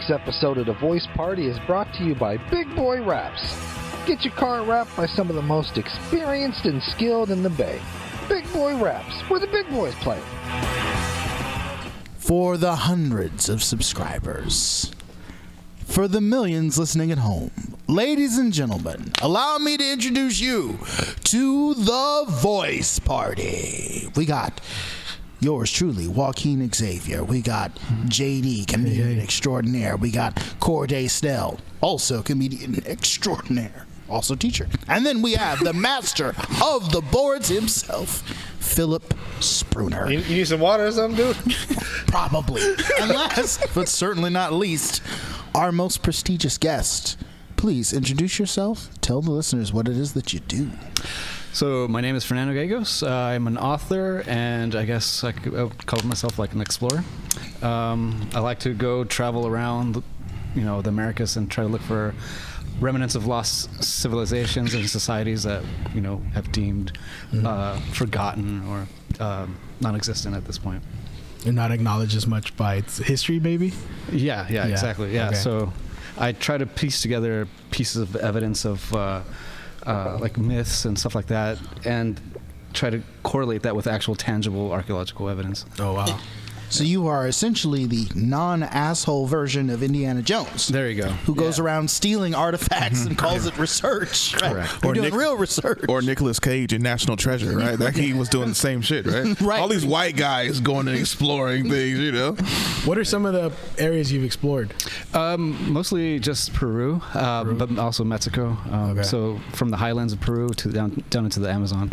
week's episode of The Voice Party is brought to you by Big Boy Wraps. Get your car wrapped by some of the most experienced and skilled in the Bay. Big Boy Wraps, where the big boys play. For the hundreds of subscribers, for the millions listening at home, ladies and gentlemen, allow me to introduce you to The Voice Party. We got yours truly, Joaquin Xavier. We got JD, comedian extraordinaire. We got Corday Snell, also comedian extraordinaire, also teacher. And then we have the master of the boards himself, Philip Spruner. You need some water or something, dude? Probably. And last, but certainly not least, our most prestigious guest. Please introduce yourself. Tell the listeners what it is that you do. So my name is Fernando Gallegos. I'm an author, and I guess I would call myself like an explorer. I like to go travel around, the Americas and try to look for remnants of lost civilizations and societies that have deemed forgotten or non-existent at this point. And not acknowledged as much by its history, maybe? Yeah, exactly. Yeah. Okay. So I try to piece together pieces of evidence of like myths and stuff like that, and try to correlate that with actual tangible archaeological evidence. Oh, wow. So you are essentially the non-asshole version of Indiana Jones. There you go. Who goes around stealing artifacts and calls it research. Right? Correct. Or doing real research. Or Nicolas Cage in National Treasure, right? That he was doing the same shit, right? Right. All these white guys going and exploring things, What are some of the areas you've explored? Mostly just Peru, but also Mexico. So from the highlands of Peru to down into the Amazon.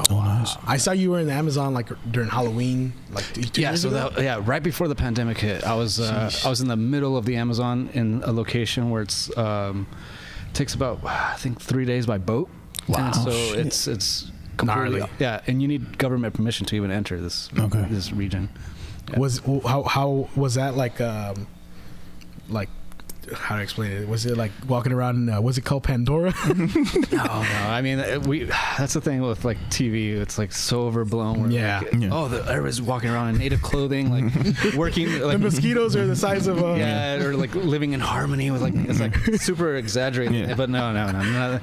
Oh, nice. I saw you were in the Amazon like during Halloween, like 2 years ago. Right before the pandemic hit, I was in the middle of the Amazon in a location where it's takes about I think 3 days by boat. Wow. And so it's completely gnarly. and you need government permission to even enter this region. Yeah. How was that like how to explain it? Was it like walking around in, was it called Pandora? No. I mean, that's the thing with like TV. It's like so overblown. Everybody's walking around in native clothing, like working. Like, the mosquitoes are the size of or like living in harmony with like it's like super exaggerated. Yeah. But no.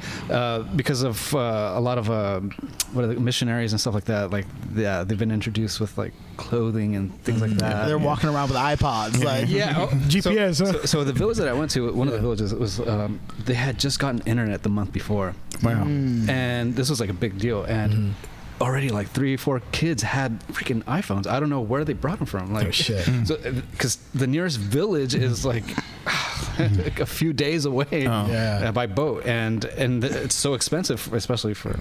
Because of a lot of missionaries and stuff like that. Like they've been introduced with like clothing and things like that. They're walking around with iPods, like GPS. So the village that I went to, one of the villages, it was they had just gotten internet the month before. Wow. And this was like a big deal, and already like 3-4 kids had freaking iPhones. I don't know where they brought them from. Like, oh shit! So because the nearest village is like a few days away by boat, and it's so expensive, especially for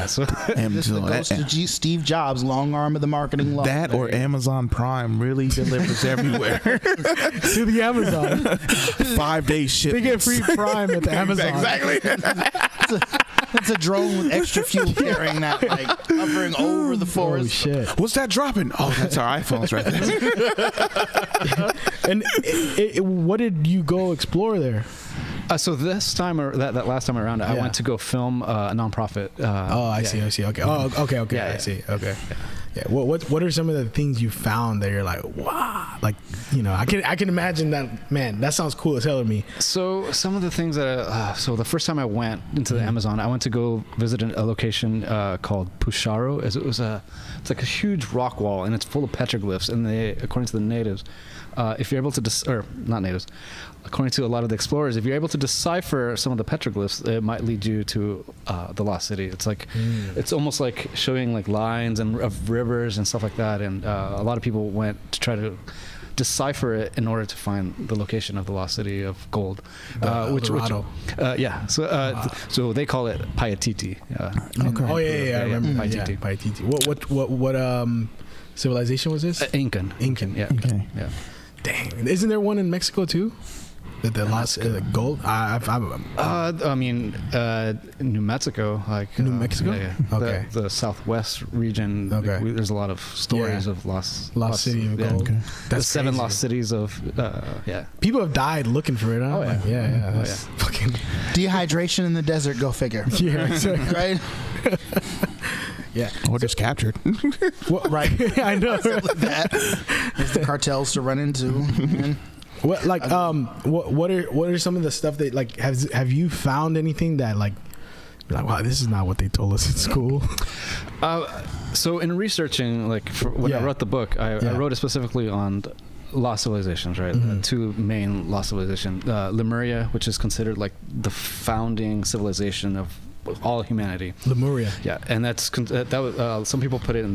So this goes to Steve Jobs, long arm of the marketing law. That or Amazon Prime really delivers everywhere. To the Amazon. 5 day shit. They get free Prime at the Amazon. Exactly. It's a drone with extra fuel carrying that, like hovering over the forest. Oh shit! What's that dropping? Oh, that's our iPhones right there. And what did you go explore there? So this time, or that last time around, I went to go film a nonprofit. I see. Okay. Oh, okay. I see. Okay. Yeah. What are some of the things you found that you're like, wow, like I can imagine that, man. That sounds cool as hell to me. So some of the things that so the first time I went into the Amazon, I went to go visit a location called Pusharo. It's like a huge rock wall, and it's full of petroglyphs. And they, according to the natives, if you're able to or not natives, according to a lot of the explorers, if you're able to decipher some of the petroglyphs, it might lead you to the lost city. It's like it's almost like showing like lines and of rivers and stuff like that. And a lot of people went to try to decipher it in order to find the location of the lost city of gold, Eldorado. So they call it Paititi. Okay. I remember Paititi. Paititi. What civilization was this? Incan. Yeah. Okay. Yeah. Dang. Isn't there one in Mexico too? The lost gold? I mean, New Mexico, like New Mexico. Okay. The southwest region. Okay. There's a lot of stories of lost city of gold. Okay. That's the 7 crazy. lost cities of People have died looking for it. Huh? Oh yeah. Yeah. That's fucking Dehydration in the desert. Go figure. Yeah. Exactly. Right. Yeah. Or just captured. Right. I know. Like that. There's the cartels to run into. What like what are some of the stuff that like have you found anything that like you're like, wow, this is not what they told us in school? So in researching, like when I wrote the book, I wrote it specifically on lost civilizations, right? The two main lost civilizations, Lemuria, which is considered like the founding civilization of all humanity. Lemuria. Yeah, and that's some people put it in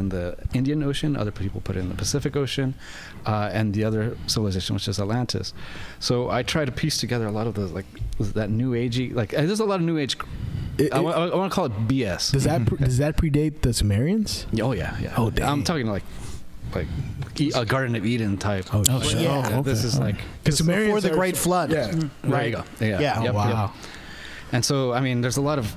the Indian Ocean, other people put it in the Pacific Ocean, and the other civilization, which is Atlantis. So I try to piece together a lot of those, like that new agey, like there's a lot of new age. I want to call it BS. Does that predate the Sumerians? Oh yeah. Oh dang. I'm talking like a Garden of Eden type. Oh shit. Yeah. Okay. This is like because Sumerians Before the Great Flood. Yeah. There you go. Yeah. Oh, Yep, wow. yep. And so, I mean, there's a lot of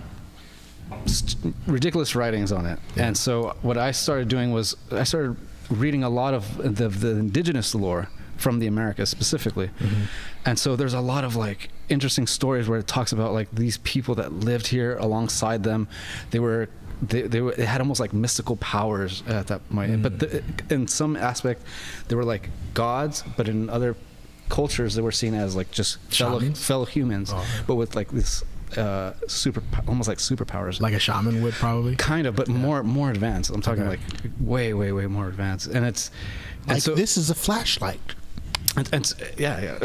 ridiculous writings on it. Yeah. And so what I started doing was I started reading a lot of the indigenous lore from the Americas specifically. And so there's a lot of like interesting stories where it talks about like these people that lived here alongside them. They had almost like mystical powers at that point. But in some aspect, they were like gods, but in other cultures they were seen as like just fellow humans, but with like this almost like superpowers, like a shaman would probably, kind of, but more advanced. I'm talking like way more advanced. And it's like, so this is a flashlight. And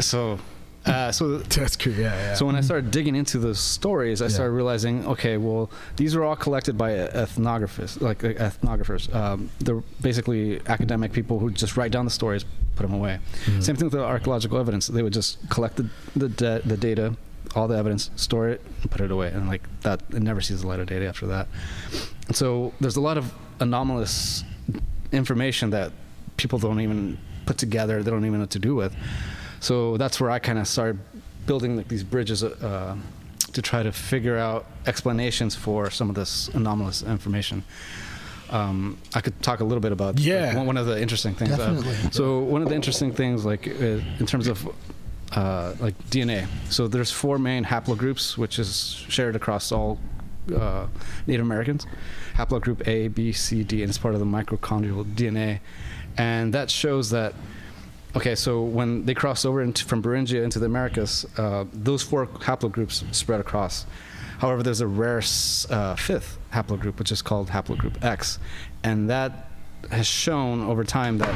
so that's cool. So when I started digging into those stories, I started realizing, okay, well, these are all collected by ethnographers. They're basically academic people who just write down the stories, put them away. Same thing with the archaeological evidence. They would just collect the data, all the evidence, store it, and put it away, and like that, it never sees the light of day after that. And so there's a lot of anomalous information that people don't even put together. They don't even know what to do with. So that's where I kind of started building like these bridges to try to figure out explanations for some of this anomalous information. I could talk a little bit about like, one of the interesting things. Definitely. So one of the interesting things, like in terms of like DNA. So there's 4 main haplogroups, which is shared across all Native Americans. Haplogroup A, B, C, D, and it's part of the mitochondrial DNA. And that shows that, okay, so when they crossed over from Beringia into the Americas, those 4 haplogroups spread across. However, there's a rare 5th haplogroup, which is called haplogroup X. And that has shown over time that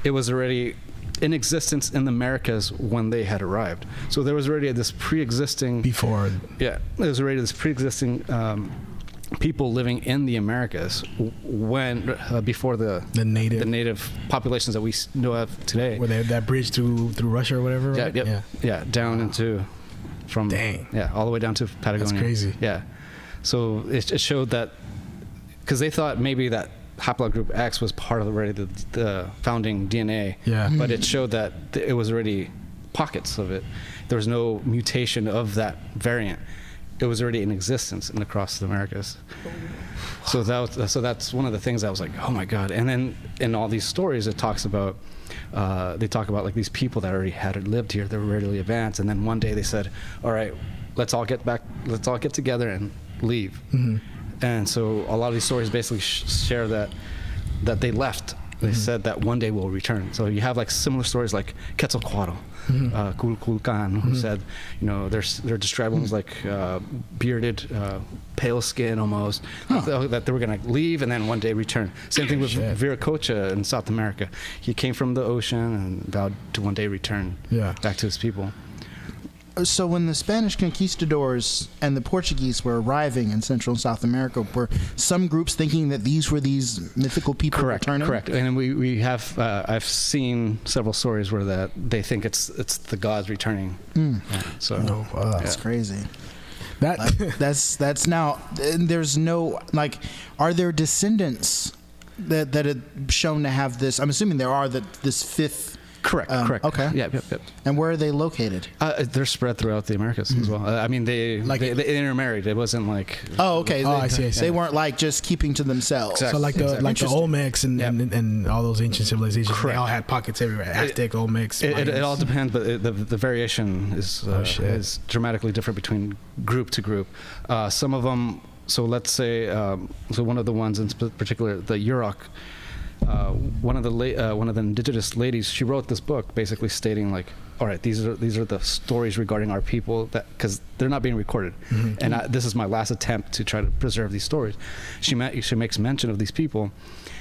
it was already in existence in the Americas when they had arrived. So there was already this pre-existing... Before. Yeah, there was already this pre-existing people living in the Americas when before the native populations that we know of today. Where they had that bridge through Russia or whatever. Yeah, right? Yeah, down into all the way down to Patagonia. That's crazy. Yeah, so it showed that because they thought maybe that haplogroup X was part of the founding DNA. Yeah, but it showed that it was already pockets of it. There was no mutation of that variant. It was already in existence across the Americas. So that's one of the things I was like, oh my God. And then in all these stories, it talks about, they talk about like these people that already had lived here. They were really advanced. And then one day they said, all right, let's all get together and leave. And so a lot of these stories basically share that they left. They said that one day we'll return. So you have like similar stories like Quetzalcoatl, Kulkulkan, who said, they're described as like bearded, pale skin almost, that they were going to leave and then one day return. Same thing with Viracocha in South America. He came from the ocean and vowed to one day return back to his people. So when the Spanish conquistadors and the Portuguese were arriving in Central and South America, were some groups thinking that these were these mythical people returning? Correct. And we have I've seen several stories where that they think it's the gods returning. So that's crazy. That's now. There's no like. Are there descendants that had shown to have this? I'm assuming there are this 5th. Correct. Okay. Yep. And where are they located? They're spread throughout the Americas as well. I mean, they intermarried. It wasn't like. Oh, okay. I see. They weren't like just keeping to themselves. Exactly. So like the Olmecs and all those ancient civilizations. Correct. They all had pockets everywhere. Aztec, Olmecs. It all depends, but the variation is dramatically different between group to group. Some of them. So let's say one of the ones in particular, the Yurok. One of the indigenous ladies, she wrote this book basically stating like all right, these are the stories regarding our people, that because they're not being recorded, and this is my last attempt to try to preserve these stories. She makes mention of these people,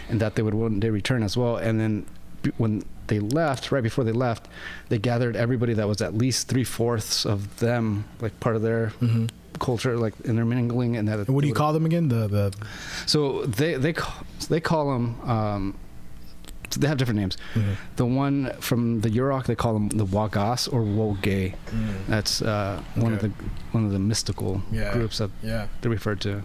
and that they would one day return as well. And then when they left, right before they left, they gathered everybody that was at least 3/4 of them, like part of their culture, like intermingling. And that. What do you call them again? So they call them. They have different names. The one from the Yurok, they call them the Wagas or Woge. That's one of the mystical groups that they referred to.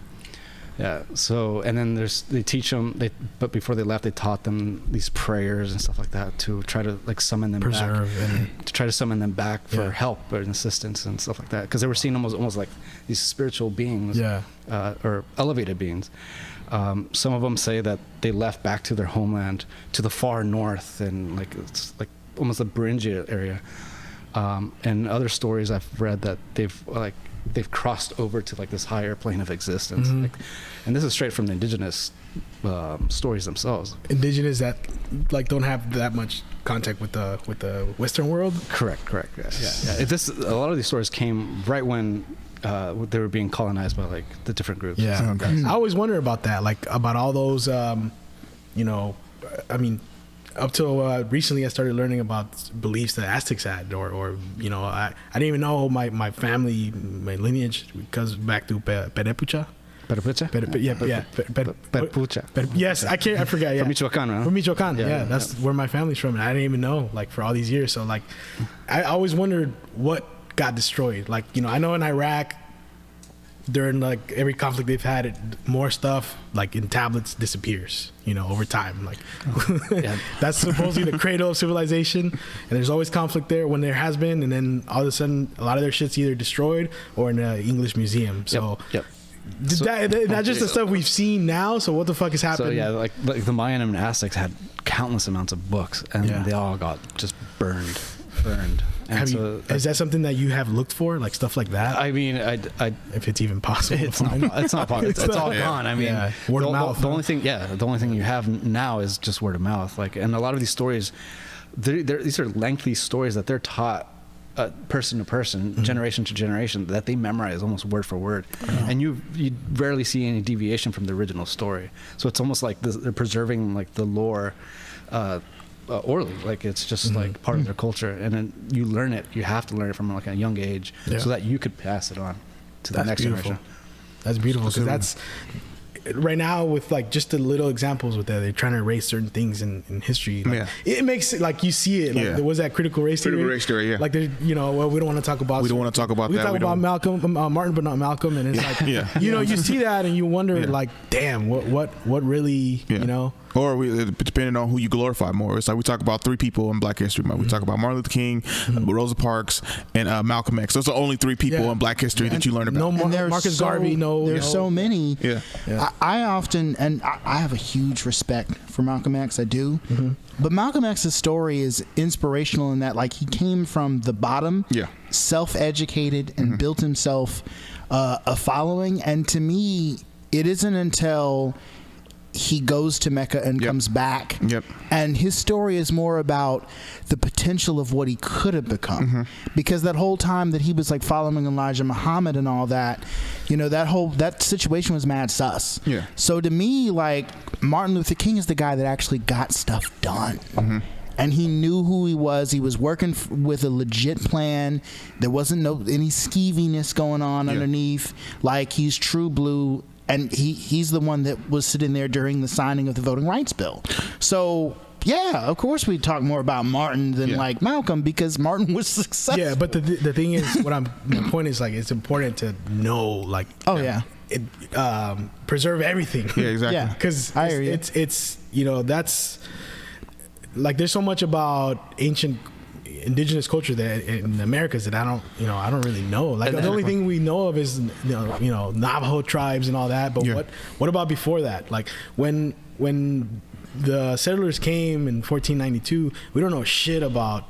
Yeah. So, and then they teach them. But before they left, they taught them these prayers and stuff like that to try to like summon them back, to try to summon them back for help or assistance and stuff like that. Because they were seen almost like these spiritual beings, or elevated beings. Some of them say that they left back to their homeland, to the far north, and like it's like almost a Beringia area. And other stories I've read that they've crossed over to like this higher plane of existence. And this is straight from the indigenous stories themselves. Indigenous that like don't have that much contact with the Western world. Correct. Yeah. A lot of these stories came right when they were being colonized by like the different groups. Yeah. I always wonder about that, like about all those, I mean, up till recently I started learning about beliefs that Aztecs had, or I didn't even know my family, my lineage goes back to Perepucha. Perepucha. Yes, I forgot. Yeah. From Michoacan, right? From Michoacan. Yeah, that's where my family's from, and I didn't even know, like, for all these years. So like, I always wondered what got destroyed. Like, I know in Iraq, during like every conflict they've had, more stuff like in tablets disappears, over time. Like that's supposedly the cradle of civilization, and there's always conflict there when there has been, and then all of a sudden a lot of their shit's either destroyed or in an English museum. So that's just the stuff we've seen now. So what the fuck is happening? So yeah, like the Mayan and Aztecs had countless amounts of books, and they all got just burned. Is that something that you have looked for, like stuff like that? I mean, I if it's even possible. It's not possible. It's all gone. I mean, word of mouth. The only thing you have now is just word of mouth. Like, and a lot of these stories, these are lengthy stories that they're taught person to person, generation to generation, that they memorize almost word for word, and you rarely see any deviation from the original story. So it's almost like they're preserving like the lore. Orally, like it's just like part of their culture, and then you learn it. You have to learn it from like a young age, so that you could pass it on to the next generation. That's beautiful, because that's right now with like just the little examples with that, they're trying to erase certain things in history. Like, it makes it like you see it. Like there was that critical race theory. Like we don't want to talk about. We don't want to talk about we that. We talk about Malcolm, Martin, but not Malcolm, and it's like you see that and you wonder like, damn, what really, Or depending on who you glorify more. It's like we talk about 3 people in Black History Month. We talk about Martin Luther King, Rosa Parks, and Malcolm X. Those are the only 3 people in Black history that you learn about. No Marcus Garvey. There's so many. Yeah. I often, and I have a huge respect for Malcolm X. I do. But Malcolm X's story is inspirational in that, like, he came from the bottom, self-educated, and built himself a following. And to me, it isn't until he goes to Mecca and comes back, and his story is more about the potential of what he could have become, because that whole time that he was like following Elijah Muhammad and all that, that situation was mad sus. So to me, like, Martin Luther King is the guy that actually got stuff done. And he knew who he was. He was working with a legit plan. There wasn't any skeeviness going on underneath. Like, he's true blue. And he's the one that was sitting there during the signing of the Voting Rights Bill. So, yeah, of course we talk more about Martin than like Malcolm, because Martin was successful. Yeah, but the thing is, my point is, like, it's important to know, like, preserve everything. Yeah, exactly. Yeah, because it's that's like, there's so much about ancient indigenous culture that in Americas that I don't really know. Like, the only thing we know of is Navajo tribes and all that. But what about before that? Like, when the settlers came in 1492, we don't know shit about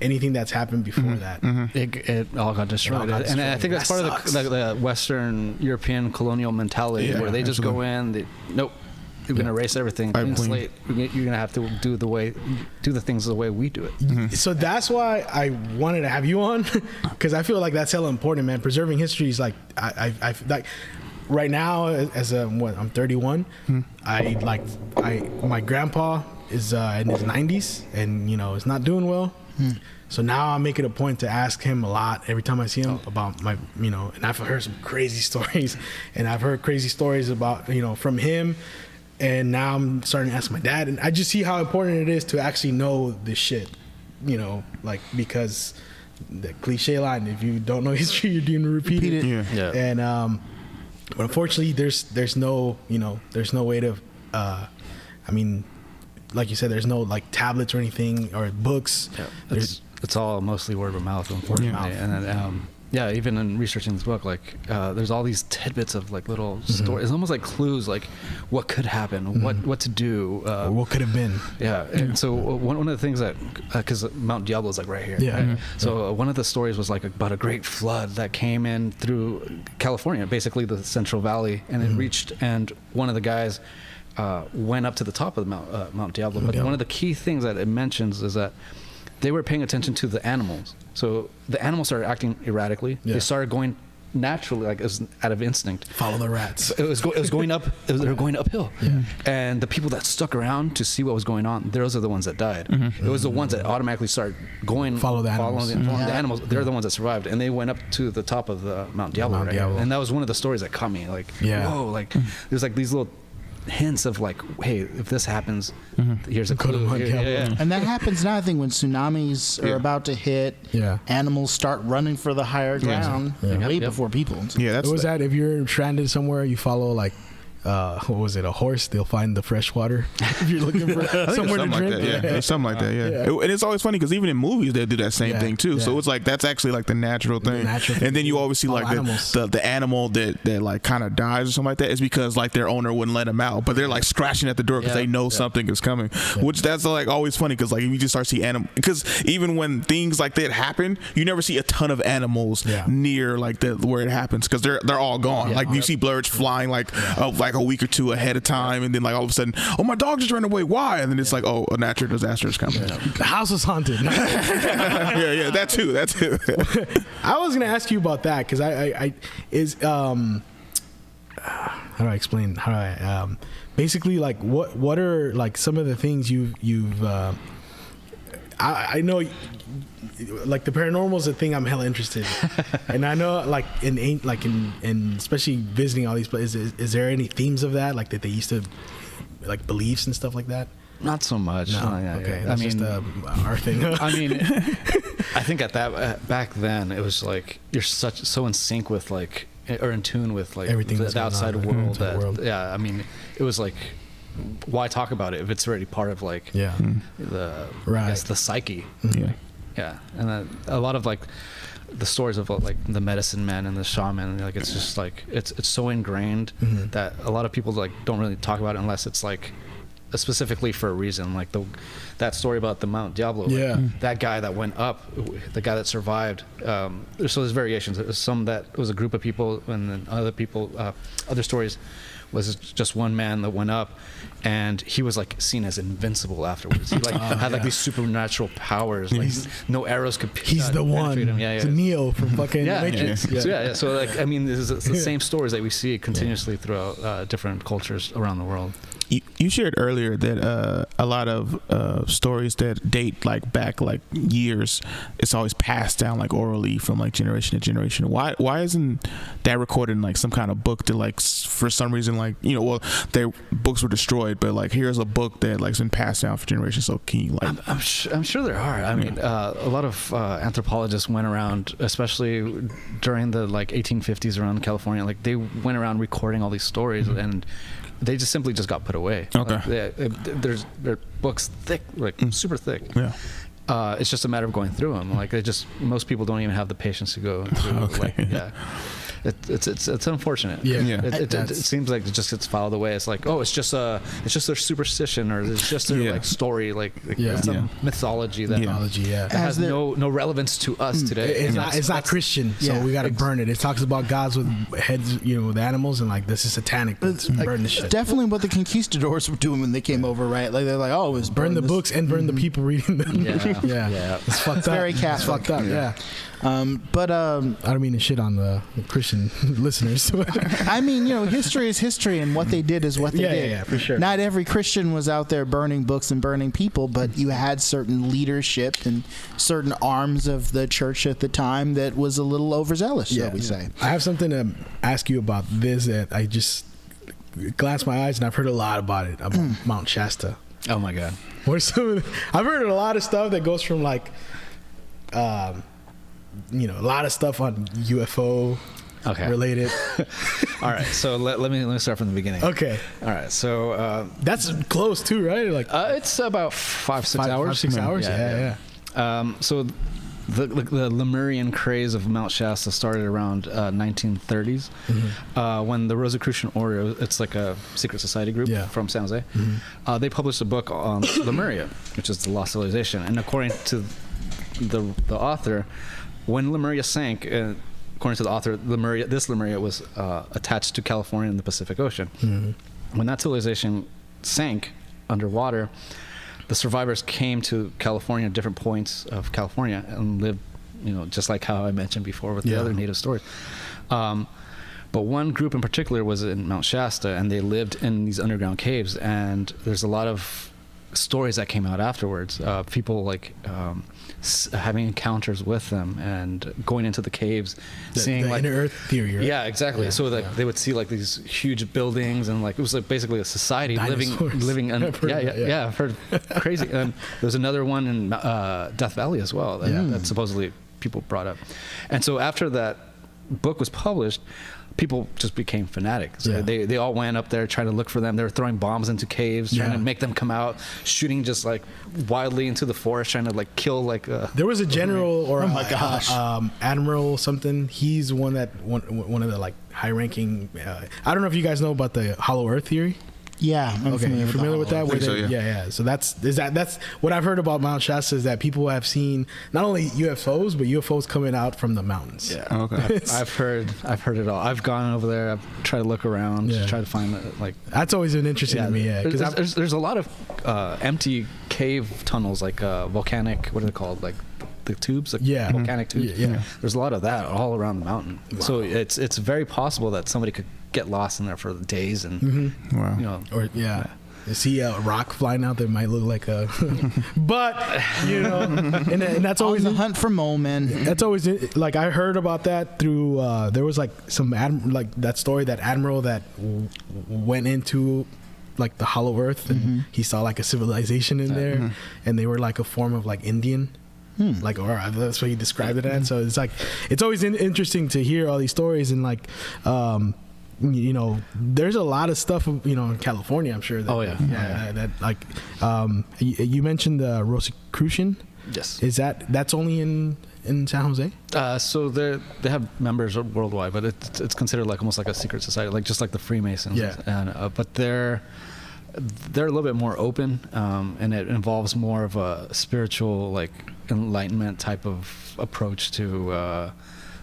anything that's happened before that. It all got destroyed. And I think that's part of the Western European colonial mentality, where they just go in, nope. you're gonna erase everything, clean slate. You're gonna have to do the things the way we do it. So that's why I wanted to have you on, because I feel like that's hella important, man. Preserving history is like I like right now as I'm 31. My grandpa is in his 90s and is not doing well. So now I make it a point to ask him a lot every time I see him about my, and I've heard some crazy stories, and I've heard crazy stories about, from him. And now I'm starting to ask my dad, and I just see how important it is to actually know this shit, because the cliche line, if you don't know history, you're doomed to repeat it. Yeah. And, but unfortunately there's no way to, like you said, there's no like tablets or anything or books. Yeah. It's all mostly word of mouth, unfortunately. And then, even in researching this book, like there's all these tidbits of like little stories. It's almost like clues, like what could happen, what to do, or what could have been. Yeah. And so one of the things that, because Mount Diablo is like right here. Yeah. Right? So one of the stories was like about a great flood that came in through California, basically the Central Valley, and it reached, and one of the guys went up to the top of the Mount Diablo. But one of the key things that it mentions is that they were paying attention to the animals. So the animals started acting erratically. Yeah. They started going naturally, like as out of instinct. Follow the rats. It was going up. They were going uphill. Yeah. And the people that stuck around to see what was going on, those are the ones that died. It was the ones that automatically started going. Following the animals. They're the ones that survived, and they went up to the top of the Mount Diablo. And that was one of the stories that caught me. Like, whoa! Like, there's like these little hints of like, hey, if this happens, here's a clue. And that happens now, I think, when tsunamis are about to hit. Animals start running for the higher ground way before people. That's that. If you're stranded somewhere, you follow like what was it, a horse, they'll find the fresh water if you're looking for somewhere to drink. Something like that. And it's always funny because even in movies they do that same thing too. So it's like that's actually like the natural thing. And then you always see like the animal that like kind of dies or something like that is because like their owner wouldn't let them out, but they're like scratching at the door because they know something is coming. Which that's like always funny because like if you just start see animal, because even when things like that happen, you never see a ton of animals near like where it happens because they're all gone. Like you see birds flying like a week or two ahead of time, and then like all of a sudden, oh, my dog just ran away. Why? And then it's like, oh, a natural disaster is coming. The house is haunted. That too. I was gonna ask you about that because I how do I explain? Basically like what are like some of the things you've I know like the paranormal is a thing I'm hella interested in. And I know like in especially visiting all these places, is there any themes of that like that they used to like beliefs and stuff like that? Not so much. No. Okay, that's just our thing. I mean, I think at that back then it was like you're so in sync with like, or in tune with like everything the outside world. I mean, it was like, why talk about it if it's already part of like I guess the psyche. And then a lot of like the stories of like the medicine man and the shaman, like it's just like it's so ingrained that a lot of people like don't really talk about it unless it's like specifically for a reason. Like that story about the Mount Diablo, that guy that went up, the guy that survived, so there's variations. There's some that was a group of people, and then other stories was just one man that went up, and he was like seen as invincible afterwards. He like had like these supernatural powers, like no arrows could. He's the one. Him. It's Neo from fucking Matrix. So like I mean, this is the same stories that we see continuously throughout different cultures around the world. You shared earlier that a lot of stories that date like back like years, it's always passed down like orally from like generation to generation. Why isn't that recorded in like some kind of book to like for some reason like their books were destroyed, but like here's a book that like's been passed down for generations. So can you like? I'm sure there are. I mean, a lot of anthropologists went around, especially during the like 1850s around California. Like they went around recording all these stories and. They just simply got put away. Okay. There's books thick, like super thick. Yeah. It's just a matter of going through them. Like most people don't even have the patience to go through. it's unfortunate. It seems like it just gets filed away. It's like, oh, it's just their superstition, or it's just their like story, like some mythology that has no relevance to us today. It's not Christian, so we got to burn it. It talks about gods with heads, with animals, and like this is satanic. Let's burn this shit. Definitely what the conquistadors were doing when they came over, right? Like they're like, oh, it's burn the books and burn the people reading them. It's fucked up. Very Catholic. It's fucked up. But I don't mean to shit on the Christian listeners. I mean, history is history, and what they did is what they did. Yeah, for sure. Not every Christian was out there burning books and burning people, but you had certain leadership and certain arms of the church at the time that was a little overzealous, shall we say. I have something to ask you about this that I just glanced my eyes, and I've heard a lot about it, about Mount Shasta. Oh my God. I've heard a lot of stuff that goes from like a lot of stuff on UFO related. All right, so let me start from the beginning. Okay. All right, so that's close too, right? Like it's about 5-6 hours. 5-6 hours. Yeah. So the Lemurian craze of Mount Shasta started around 1930s, when the Rosicrucian Order, it's like a secret society group from San Jose, they published a book on Lemuria, which is the lost civilization. And according to the author, when Lemuria sank, according to the author, this Lemuria was attached to California in the Pacific Ocean. When that civilization sank underwater, the survivors came to California, different points of California, and lived, just like how I mentioned before with the other native stories. But one group in particular was in Mount Shasta, and they lived in these underground caves. And there's a lot of stories that came out afterwards. People like having encounters with them and going into the caves, seeing the like inner Earth theory. Right? Yeah, exactly. Yeah, so they would see like these huge buildings, and like it was like basically a society living. I've heard crazy. And there's another one in Death Valley as well that supposedly people brought up. And so after that book was published, people just became fanatics. So they all went up there trying to look for them. They were throwing bombs into caves, trying to make them come out, shooting just like wildly into the forest, trying to like kill like. There was a general or admiral something. He's one of the like high-ranking. I don't know if you guys know about the Hollow Earth theory. Yeah. You're familiar with that? So that's what I've heard about Mount Shasta, is that people have seen not only UFOs, but UFOs coming out from the mountains. Yeah. Okay. I've heard it all. I've gone over there. I've tried to look around, try to find it. That's always been interesting to me. Yeah. Because there's a lot of empty cave tunnels, like volcanic. What are they called? Like the tubes, volcanic tubes. Yeah. There's a lot of that all around the mountain. Wow. So it's very possible that somebody could get lost in there for days and see a rock flying out that might look like a but and that's always the hunt for mole men. That's always like I heard about that through there was like some like that story, that admiral that went into like the Hollow Earth, and he saw like a civilization in there, and they were like a form of like Indian. Like, or that's what he described it as. So it's like it's always interesting to hear all these stories, and like there's a lot of stuff in California, I'm sure that that like you mentioned the Rosicrucian. Yes. Is that's only in San Jose? So they have members worldwide, but it's considered like almost like a secret society, like just like the Freemasons. Yeah. And but they're a little bit more open, and it involves more of a spiritual, like enlightenment type of approach to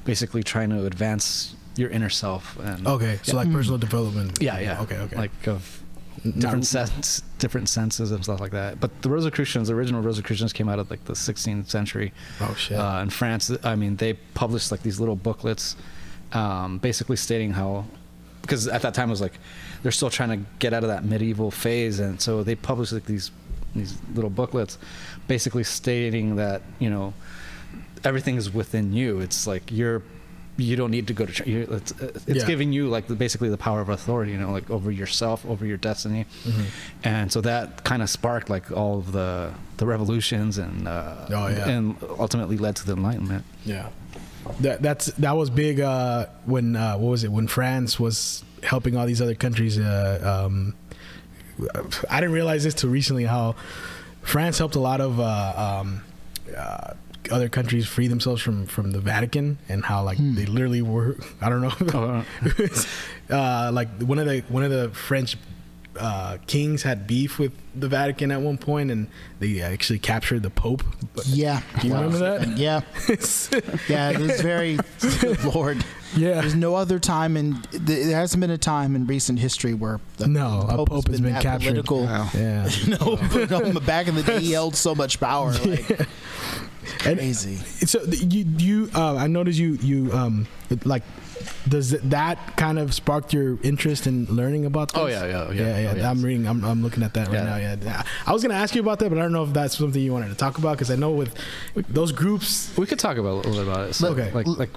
basically trying to advance your inner self. And so like personal development. Okay. Like of different senses and stuff like that. But the original Rosicrucians came out of like the 16th century. Oh shit. In France, I mean, they published like these little booklets, basically stating how, because at that time it was like they're still trying to get out of that medieval phase, and so they published like these little booklets, basically stating that everything is within you. It's like you don't need to go to church. It's giving you like basically the power of authority, like over yourself, over your destiny. And so that kind of sparked like all of the revolutions and and ultimately led to the Enlightenment. Yeah, that was big when France was helping all these other countries. I didn't realize this till recently, how France helped a lot of other countries free themselves from the Vatican, and how like they literally were, I don't know, like one of the French kings had beef with the Vatican at one point, and they actually captured the Pope. Yeah. Do you remember that? Yeah. Yeah, it was very, Lord. Yeah. There's no other time, and there hasn't been a time in recent history where a Pope has been captured. Political. Wow. Yeah. But back in the day, he held so much power. Like, crazy. So you I noticed you like, does that kind of spark your interest in learning about this? Oh yeah. I'm looking at that right now. Yeah, I was gonna ask you about that, but I don't know if that's something you wanted to talk about, because I know with those groups, we could talk about a little bit about it. So, okay, like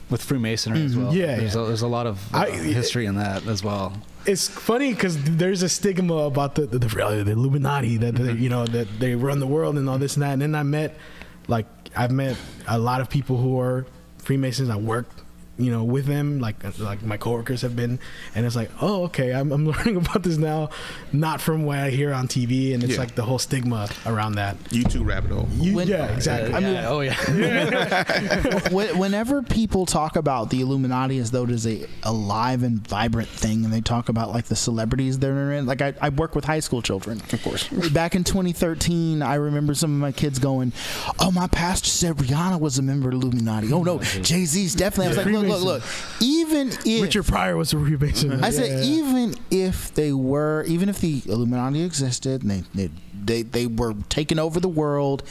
with Freemasonry as well. Yeah, there's a lot of history in that as well. It's funny because there's a stigma about the Illuminati, that that they run the world and all this and that. And then I've met a lot of people who are Freemasons. I work with them, like my coworkers have been, and it's like, oh, okay, I'm learning about this now, not from what I hear on TV, and it's like the whole stigma around that. YouTube rabbit hole. Exactly. Whenever people talk about the Illuminati as though it is a alive and vibrant thing, and they talk about like the celebrities they're in, like I work with high school children, of course. Back in 2013, I remember some of my kids going, "Oh, my pastor said Rihanna was a member of the Illuminati. Oh no, Jay-Z's definitely." I was like, Look. Even if Richard Pryor was a Freemason, I said, even if the Illuminati existed and they were taking over the world,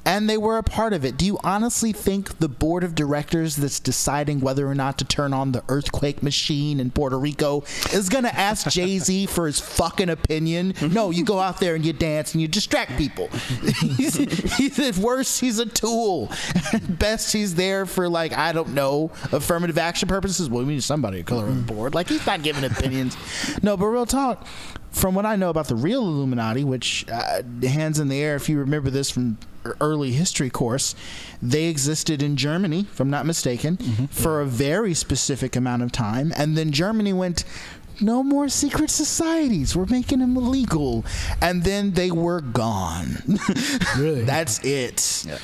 and they were a part of it, do you honestly think the board of directors that's deciding whether or not to turn on the earthquake machine in Puerto Rico is going to ask Jay-Z for his fucking opinion? No, you go out there and you dance and you distract people. He's at worst, he's a tool. At best, he's there for, like, I don't know, affirmative action purposes. Well, we need somebody to color on the board. Like, he's not giving opinions. No, but real talk, from what I know about the real Illuminati, which, hands in the air, if you remember this from early history course, they existed in Germany, if I'm not mistaken, for a very specific amount of time, and then Germany went, no more secret societies, we're making them illegal, and then they were gone. Really? That's it. Yeah.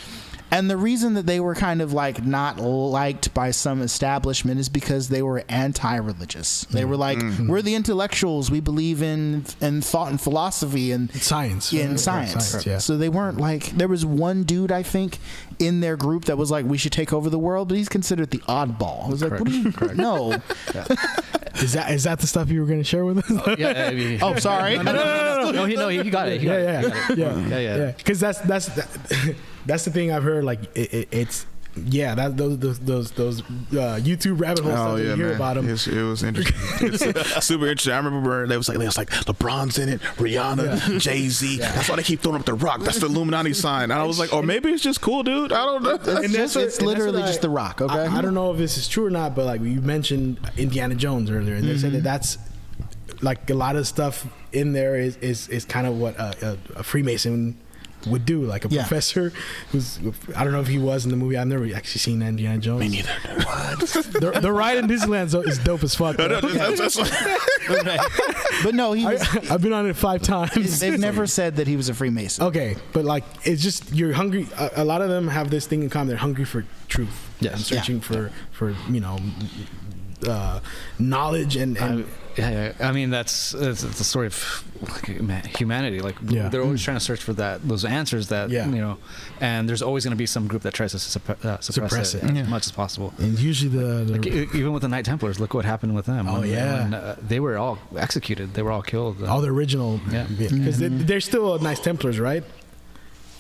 And the reason that they were kind of like not liked by some establishment is because they were anti-religious. They were like, we're the intellectuals. We believe in thought and philosophy and science. Yeah, in science. Yeah. So they weren't like, there was one dude, I think, in their group that was like, we should take over the world, but he's considered the oddball. I was like, what do you, no. Yeah. Is that the stuff you were going to share with us? Yeah. I mean, oh, sorry. No, he got it. Yeah. Because that's the thing I've heard. Like those YouTube rabbit holes that you hear about them. It was interesting. It's super interesting. I remember they was like LeBron's in it, Rihanna, Jay-Z. Yeah. That's why they keep throwing up the rock. That's the Illuminati sign. And I was like, or maybe it's just cool, dude. I don't know. It's literally just the rock. Okay. I don't know if this is true or not, but like you mentioned Indiana Jones earlier, and they said that's like a lot of stuff in there is kind of what a Freemason would do, like a professor who's, I don't know if he was in the movie. I've never actually seen Indiana Jones. Me neither. What? the ride in Disneyland is dope as fuck. But no, I've been on it 5 times. They've never said that he was a Freemason. Okay, but like it's just you're hungry. A lot of them have this thing in common. They're hungry for truth. Yeah, searching for knowledge and I mean that's the story of humanity. Like they're always trying to search for those answers that and there's always going to be some group that tries to suppress it as much as possible. And usually even with the Knight Templars, look what happened with them. When they were all executed. They were all killed. All the original, because they're still Knights Templars, right?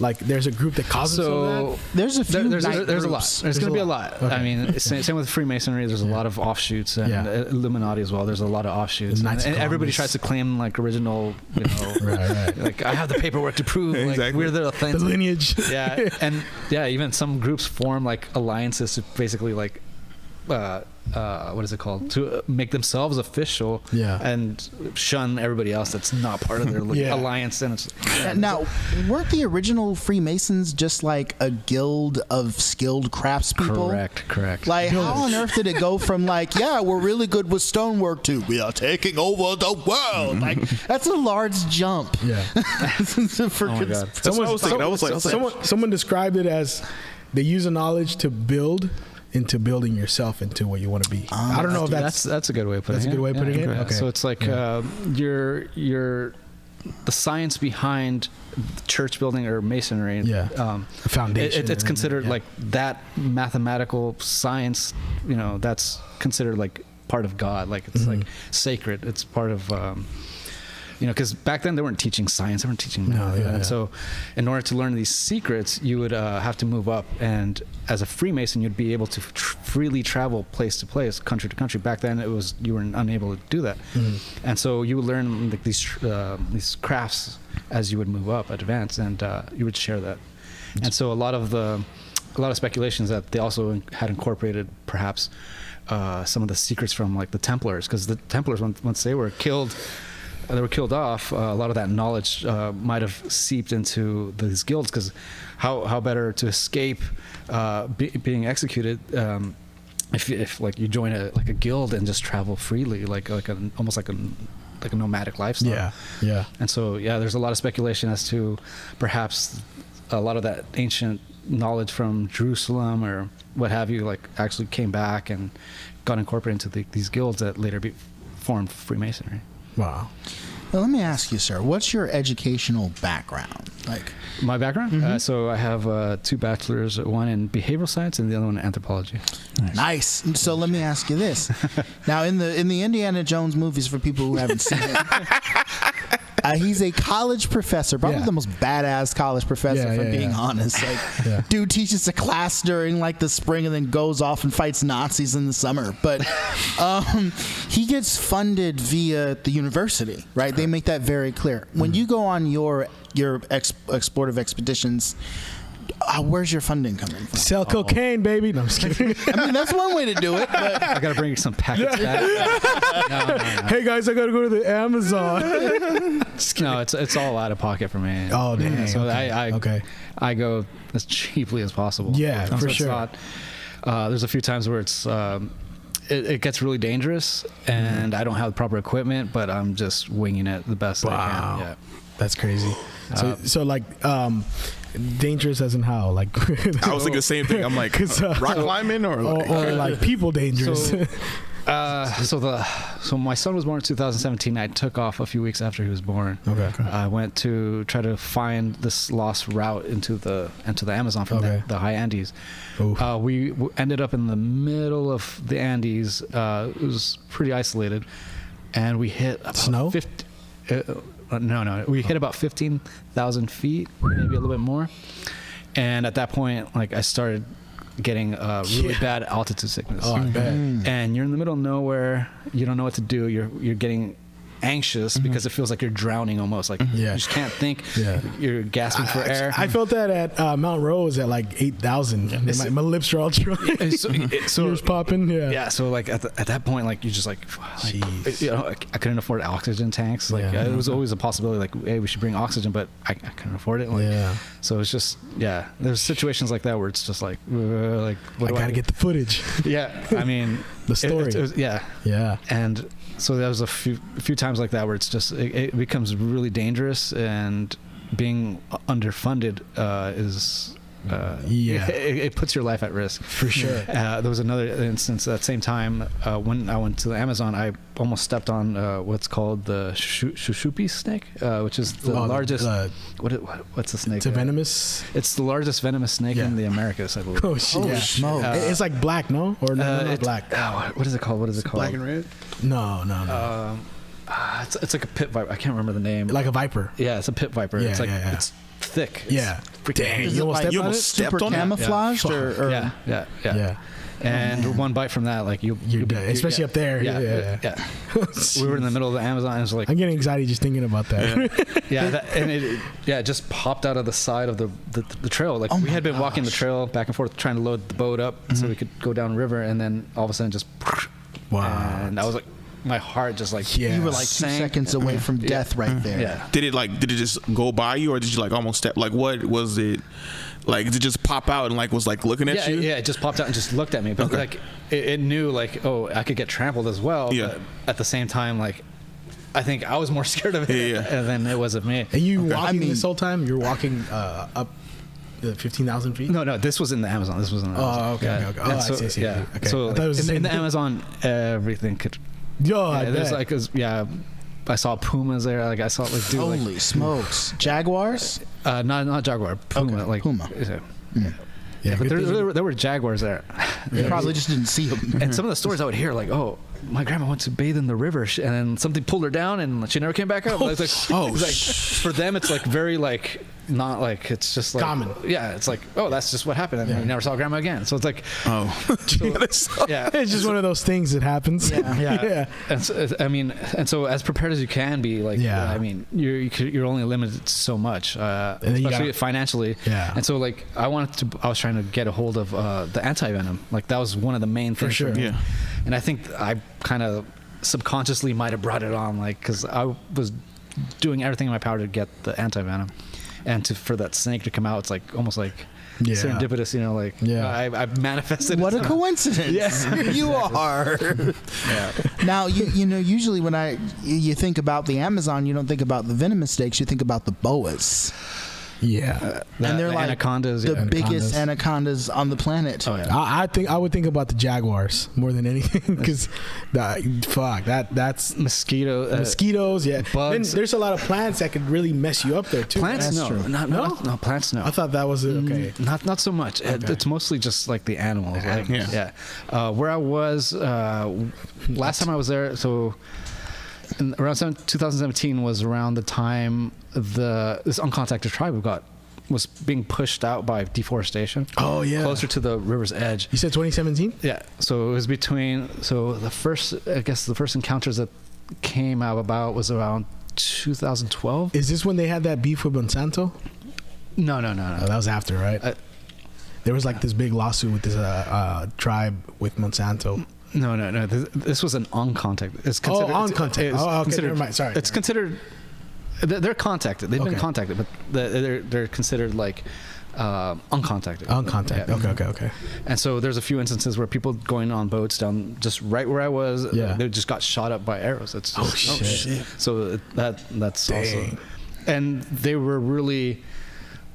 Like there's a group that causes that. There's a few. There's a lot. There's going to be a lot. Okay. I mean, same with Freemasonry. There's a lot of offshoots, and Illuminati as well. There's a lot of offshoots, and everybody tries to claim like original. Right. Like I have the paperwork to prove like we're the authentic. The lineage. Yeah, and even some groups form like alliances to basically like. What is it called, to make themselves official and shun everybody else that's not part of their alliance. And it's now, weren't the original Freemasons just like a guild of skilled craftspeople? Correct. Like how on earth did it go from like we're really good with stonework to we are taking over the world? Like that's a large jump. Oh my God. Someone described it as they use the knowledge to build into building yourself into what you want to be. I don't know if that's a good way of putting it. That's a good way of putting it. Okay. So it's like the science behind church building or masonry. Yeah. Foundation. It's considered like that mathematical science. You know, that's considered like part of God. Like it's like sacred. It's part of. You know, because back then they weren't teaching science, they weren't teaching math. So in order to learn these secrets, you would have to move up. And as a Freemason, you'd be able to freely travel place to place, country to country. Back then, you were unable to do that. And so you would learn like these crafts as you would move up, advance, and you would share that. And so a lot of speculations that they also had incorporated perhaps some of the secrets from like the Templars, because the Templars, once they were killed off, a lot of that knowledge might have seeped into these guilds, because how better to escape being executed if like you join a guild and just travel freely, almost like a nomadic lifestyle. Yeah. And so there's a lot of speculation as to perhaps a lot of that ancient knowledge from Jerusalem or what have you, like actually came back and got incorporated into these guilds that later formed Freemasonry. Wow. Well, let me ask you, sir, what's your educational background? Like my background? So I have 2 bachelors, one in behavioral science and the other one in anthropology. Nice. So let me ask you this. Now, in the Indiana Jones movies, for people who haven't seen it, he's a college professor, probably the most badass college professor, if I'm being honest. Like, dude teaches a class during like the spring and then goes off and fights Nazis in the summer. But he gets funded via the university, right? They make that very clear. When you go on your explorative expeditions, where's your funding coming from? Sell cocaine, baby. No, I'm just kidding. I mean, that's one way to do it. But I gotta bring some packets back. No. Hey guys, I gotta go to the Amazon. No, it's all out of pocket for me. Oh, dang. So okay. I go as cheaply as possible. Yeah, for sure. There's a few times where it gets really dangerous, and I don't have the proper equipment, but I'm just winging it the best that I can. Yeah. That's crazy. So like, dangerous as in how? Like, I was thinking the same thing. I'm like, rock climbing or like people dangerous. So my son was born in 2017. I took off a few weeks after he was born. Okay. I went to try to find this lost route into the Amazon from the high Andes. We ended up in the middle of the Andes. It was pretty isolated, and we hit about snow. No. We hit about 15,000 feet, maybe a little bit more. And at that point, like I started getting really bad altitude sickness. Oh, I bet. And you're in the middle of nowhere. You don't know what to do. You're getting anxious because it feels like you're drowning almost. Like you just can't think. Yeah. You're gasping for air. I felt that at Mount Rose at like 8,000. My lips are all dry. So ears popping. Yeah. So like at that point, like you just like I couldn't afford oxygen tanks. Like it was always a possibility. Like, hey, we should bring oxygen, but I couldn't afford it. Like, so it's just there's situations like that where it's just like I gotta get the footage. Yeah. I mean the story. It was, yeah. And so there was a few times like that where it's just it becomes really dangerous, and being underfunded is it puts your life at risk for sure. There was another instance at the same time when I went to the Amazon. I almost stepped on what's called the shushupi snake, which is the largest. What's the snake? It's a venomous. It's the largest venomous snake in the Americas, I believe. Oh shit! It's like black, no? Or not black? What is it called? Black and red? No. It's like a pit viper. I can't remember the name. Like a viper. Yeah, it's a pit viper. It's like it's thick. Dang, you almost stepped on camouflaged or yeah. And one bite from that, like you're dead, especially up there. Yeah. We were in the middle of the Amazon. And it was like I'm getting anxiety just thinking about that. It just popped out of the side of the trail. Like we had been walking the trail back and forth, trying to load the boat up so we could go down the river, and then all of a sudden just wow. And I was like, my heart just like you were like 2 seconds away from death right there. Yeah. Did it just go by you, or did you like almost step? Like what was it? Like did it just pop out and like was like looking at you? Yeah, it just popped out and just looked at me. But like it knew like, oh, I could get trampled as well. Yeah. But at the same time, like I think I was more scared of it than it was of me. And you walking this whole time? You're walking up the 15,000 feet? No, this was in the Amazon. This was in the Amazon. Okay. Yeah. Okay. Oh, so, I see. Yeah. Okay. So in the Amazon, everything could. There's like, I saw pumas there. Like I saw Holy smokes! Jaguars? Not jaguar. Puma. Okay. Like Puma. Yeah, but there were jaguars there. You probably just didn't see them. And some of the stories I would hear, like, oh, my grandma went to bathe in the river, and then something pulled her down, and she never came back up. It's like, for them, it's like very like not like it's just like common. Yeah, it's like, oh, that's just what happened, and we never saw grandma again. So it's like, it's just one of those things that happens. Yeah. And so, and so as prepared as you can be, like, I mean, you're only limited so much, especially financially. Yeah. And so like I was trying to get a hold of the anti-venom. Like that was one of the main things. For sure. Yeah. And I think I kind of subconsciously might have brought it on, like, because I was doing everything in my power to get the anti-venom, and for that snake to come out, it's like almost like serendipitous, you know, like I've manifested. What a coincidence! Yeah. You are. Yeah. Now you know usually when you think about the Amazon, you don't think about the venomous snakes, you think about the boas. Yeah, and they're like anacondas, the biggest anacondas on the planet. Oh yeah, I would think about the jaguars more than anything because that's mosquitoes. Yeah, bugs. And there's a lot of plants that could really mess you up there too. Plants, no, plants, no. I thought that was okay. Not so much. Okay. It's mostly just like the animals. Where I was last time I was there, so. Around 2017 was around the time this uncontacted tribe was being pushed out by deforestation. Oh yeah, closer to the river's edge. You said 2017? Yeah. So it was the first encounters that came out about was around 2012. Is this when they had that beef with Monsanto? No. Oh, that was after, right? There was like this big lawsuit with this tribe with Monsanto. No. This was an uncontacted. It's considered. Uncontacted. Okay. Never mind. Sorry. It's considered. They're contacted. They've been contacted, but they're considered like uncontacted. Uncontacted. Yeah. Okay. And so there's a few instances where people going on boats down just right where I was. Yeah. They just got shot up by arrows. That's shit. So that's Dang. also. And they were really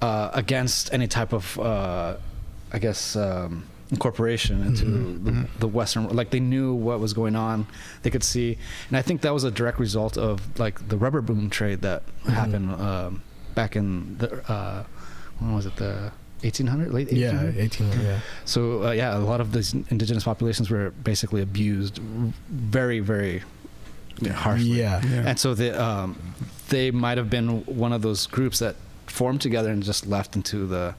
against any type of, incorporation into the Western, like they knew what was going on, they could see, and I think that was a direct result of like the rubber boom trade that happened back in the when was it, the 1800s, late 1800s? Yeah, 1800s. Yeah. So a lot of these indigenous populations were basically abused very, very harshly. Yeah. And so they might have been one of those groups that formed together and just left into the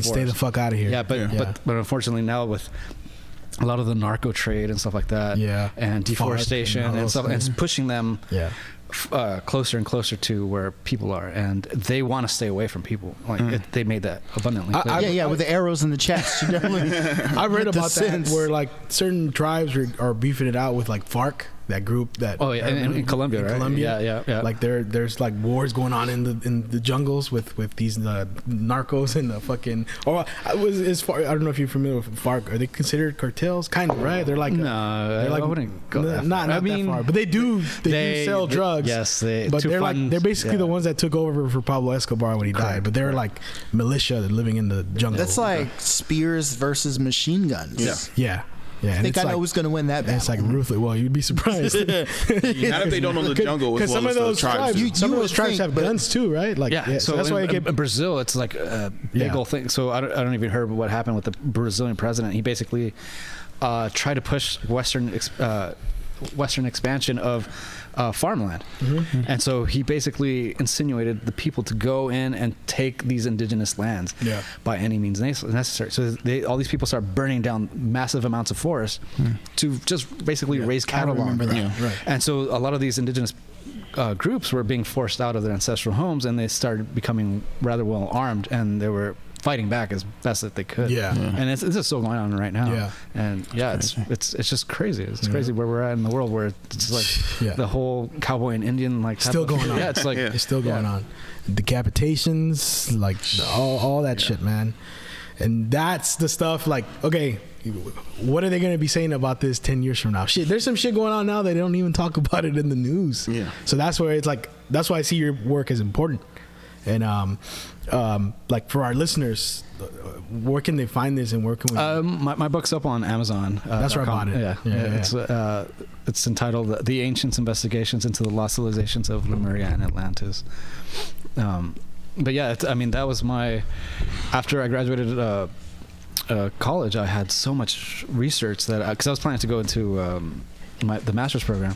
stay the fuck out of here. Yeah, but unfortunately now with a lot of the narco trade and stuff like that, and deforestation and stuff, and it's pushing them closer and closer to where people are, and they want to stay away from people. Like they made that abundantly clear. With the arrows in the chest. You definitely. I read about that where like certain tribes are beefing it out with like FARC. That group that in Colombia, right? Colombia, yeah. Like there's like wars going on in the jungles with these narcos and the fucking. I don't know if you're familiar with FARC. Are they considered cartels? Kind of, right? They're like I wouldn't go that far. Not that far, but they do sell drugs. Yes, but they're basically the ones that took over for Pablo Escobar when he died. But they're like militia living in the jungle. That's like spears versus machine guns. Yeah. Yeah, I think I know who's going to win that battle. It's like ruthless. Well, you'd be surprised. Not if they don't know the jungle as well some as of those tribes. Some of those tribes have guns too, right? Like, so that's why in Brazil, it's like a big old thing. So I don't even heard what happened with the Brazilian president. He basically tried to push Western expansion of farmland, and so he basically insinuated the people to go in and take these indigenous lands by any means necessary. So all these people start burning down massive amounts of forest to just basically raise cattle on them. And so a lot of these indigenous groups were being forced out of their ancestral homes, and they started becoming rather well armed, and they were fighting back as best that they could. And this is still going on right now. And it's just crazy. It's crazy where we're at in the world, where it's like the whole cowboy and Indian like still going on. It's like it's still going on. Decapitations, like all that shit, man. And that's the stuff. Like, okay, what are they going to be saying about this 10 years from now? Shit, there's some shit going on now. They don't even talk about it in the news. So that's where it's like, that's why I see your work as important. And like for our listeners, where can they find this and where can we? My book's up on Amazon. That's where I bought it. Yeah. It's entitled "The Ancients' Investigations into the Lost Civilizations of Lemuria and Atlantis." But yeah, that was my. After I graduated college, I had so much research that because I was planning to go into the master's program,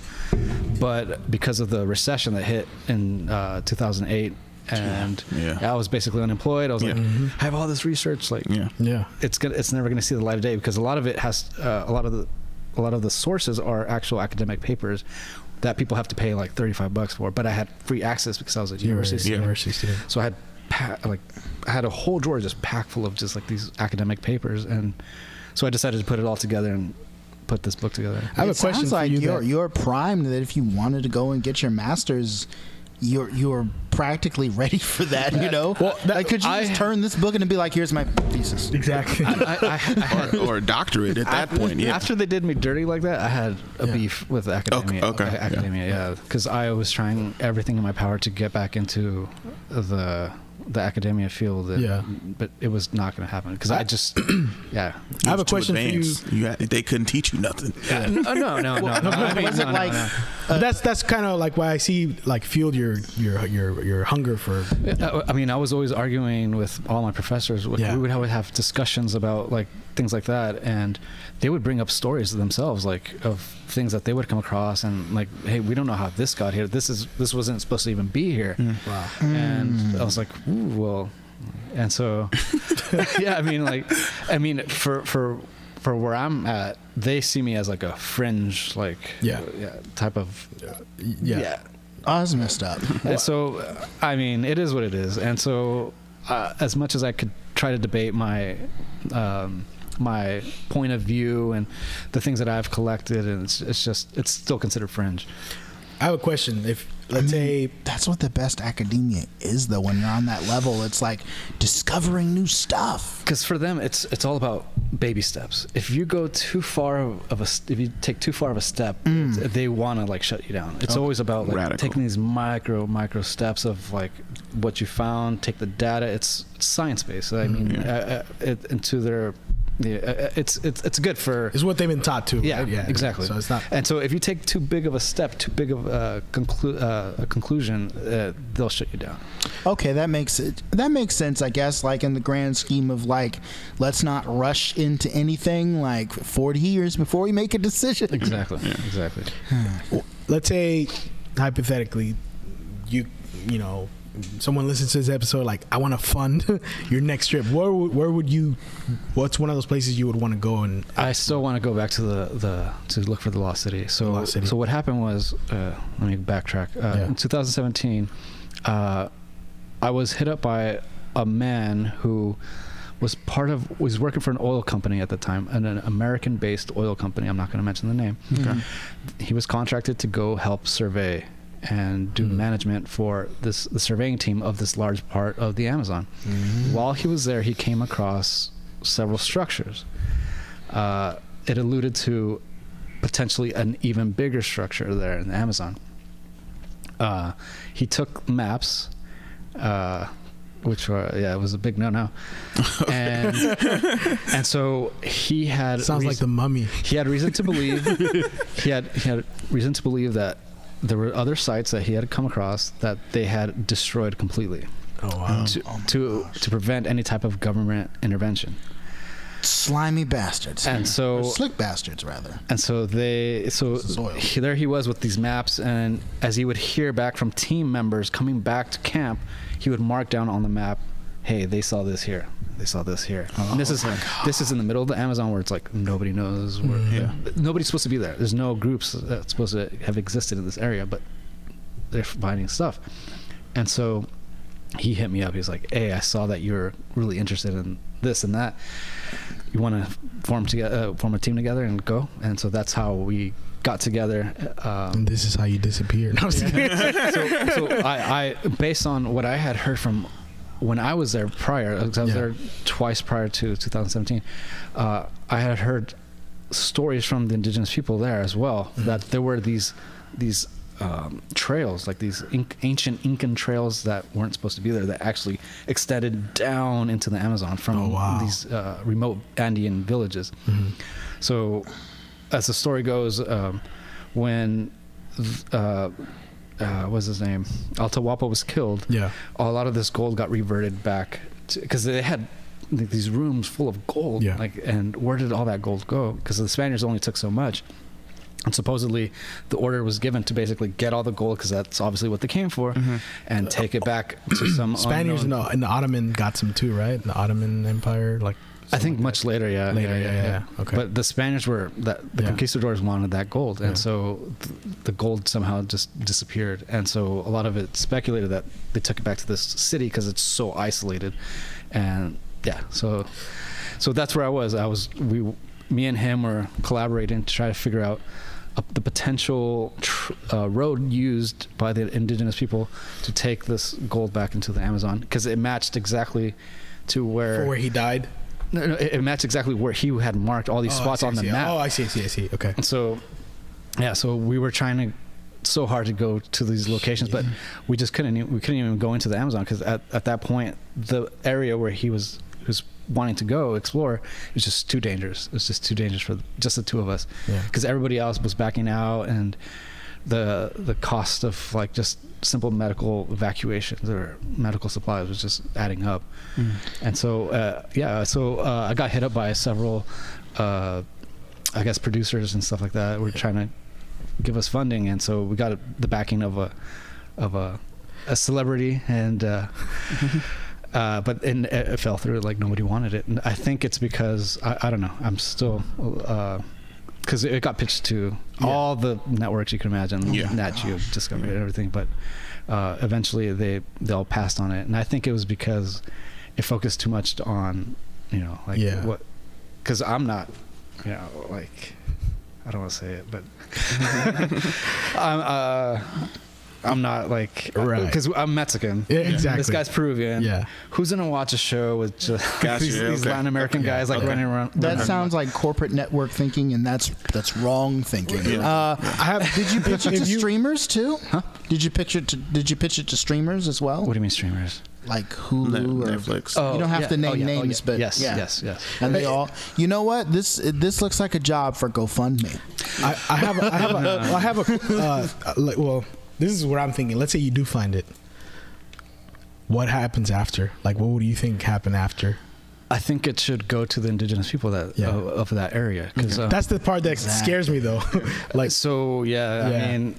but because of the recession that hit in 2008. And I was basically unemployed. I was like, I have all this research. Like, it's never going to see the light of day because a lot of it has a lot of the sources are actual academic papers that people have to pay like $35 for. But I had free access because I was a university student. So I had a whole drawer just packed full of just like these academic papers, and so I decided to put it all together and put this book together. I have a question for you. You're primed that if you wanted to go and get your master's, you're practically ready for that, you know? Well, could you just turn this book in and be like, here's my thesis? Exactly. or a doctorate at that point, yeah. After they did me dirty like that, I had a beef with academia. Okay. Because I was trying everything in my power to get back into the academia field, but it was not going to happen because I just I have a question for you. They couldn't teach you nothing. No. That's kind of like why I see like fueled your hunger for. I was always arguing with all my professors. We would always have discussions about like things like that, and they would bring up stories themselves, like of things that they would come across, and like, hey, we don't know how this got here. This wasn't supposed to even be here. Wow. And I was like, ooh, well, and so for where I'm at, they see me as like a fringe, like type of Oh, that's messed up. And so, it is what it is. And so, as much as I could try to debate my my point of view and the things that I've collected, and it's still considered fringe. I have a question. If let's say that's what the best academia is, though. When you're on that level, it's like discovering new stuff. Because for them, it's all about baby steps. If you go too far if you take too far of a step, they want to like shut you down. It's always about like taking these micro steps of like what you found, take the data. It's science based. Into their. It's good for. It's what they've been taught to. Yeah, right? Yeah, exactly. So it's not. And so if you take too big of a step, too big of a conclusion, they'll shut you down. Okay, that makes sense, I guess. Like in the grand scheme of like, let's not rush into anything. Like 40 years before we make a decision. Exactly. Exactly. Well, let's say hypothetically, you know. Someone listens to this episode like, I want to fund your next trip. Where would you? What's one of those places you would want to go? And I still want to go back to to look for the Lost City. So what happened was, let me backtrack. In 2017, I was hit up by a man who was working for an oil company at the time, an American-based oil company. I'm not going to mention the name. Okay. He was contracted to go help survey and do management for the surveying team of this large part of the Amazon. While he was there, he came across several structures. It alluded to potentially an even bigger structure there in the Amazon. He took maps, which were it was a big no-no, and so he had sounds like the Mummy. He had reason to believe he had reason to believe that there were other sites that he had come across that they had destroyed completely. Oh wow! To prevent any type of government intervention. Slimy bastards, and or slick bastards rather. And so there he was with these maps, and as he would hear back from team members coming back to camp, he would mark down on the map, "Hey, they saw this here. They saw this here." And this is in the middle of the Amazon where it's like nobody knows where. Nobody's supposed to be there. There's no groups that's supposed to have existed in this area, but they're finding stuff. And so he hit me up. He's like, "Hey, I saw that you're really interested in this and that. You want to form a team together and go?" And so that's how we got together. And this is how you disappeared. No, so I based on what I had heard from when I was there prior, because I was there twice prior to 2017, I had heard stories from the indigenous people there as well, that there were these trails, like these ancient Incan trails that weren't supposed to be there, that actually extended down into the Amazon from these remote Andean villages. Mm-hmm. So, as the story goes, when what's his name, Atahualpa was killed, a lot of this gold got reverted back because they had these rooms full of gold. And where did all that gold go? Because the Spaniards only took so much. And supposedly the order was given to basically get all the gold, because that's obviously what they came for, and take it back to some Spaniards and the Ottoman got some too, right? The Ottoman Empire, like I think much later, yeah. Okay. But the Spaniards the conquistadors wanted that gold, and so the gold somehow just disappeared, and so a lot of it speculated that they took it back to this city because it's so isolated, and so that's where I was. Me and him were collaborating to try to figure out the potential road used by the indigenous people to take this gold back into the Amazon, because it matched exactly to where he died. No, it matched exactly where he had marked all these spots on the map. Oh, I see. Okay. And so, so we were trying so hard to go to these locations, but we just couldn't even go into the Amazon, because at that point, the area where he was wanting to go explore, it was just too dangerous. It was just too dangerous for just the two of us, because everybody else was backing out, and the cost of like just simple medical evacuations or medical supplies was just adding up. And so I got hit up by several I guess producers and stuff like that were trying to give us funding, and so we got the backing of a celebrity, and but it fell through. Like, nobody wanted it, and I think it's because I don't know. I'm still because it got pitched to all the networks you can imagine, Nat Geo, Discovery, and everything. But eventually they all passed on it, and I think it was because it focused too much on what. Because I'm not, like, I don't want to say it, but I'm not like, because I'm Mexican. Yeah, exactly. This guy's Peruvian. Yeah. Who's gonna watch a show with just these Latin American guys running around? That sounds like corporate network thinking, and that's wrong thinking. Did you pitch it to streamers too? Huh? Did you pitch it to streamers as well? What do you mean streamers? Like Hulu or Netflix. You don't have to name names, but yes. And they all. You know what? This looks like a job for GoFundMe. I have a this is what I'm thinking. Let's say you do find it. What happens after? Like, what do you think happened after? I think it should go to the indigenous people of that area. Cause, that's the part that scares me, though. Like, so I mean,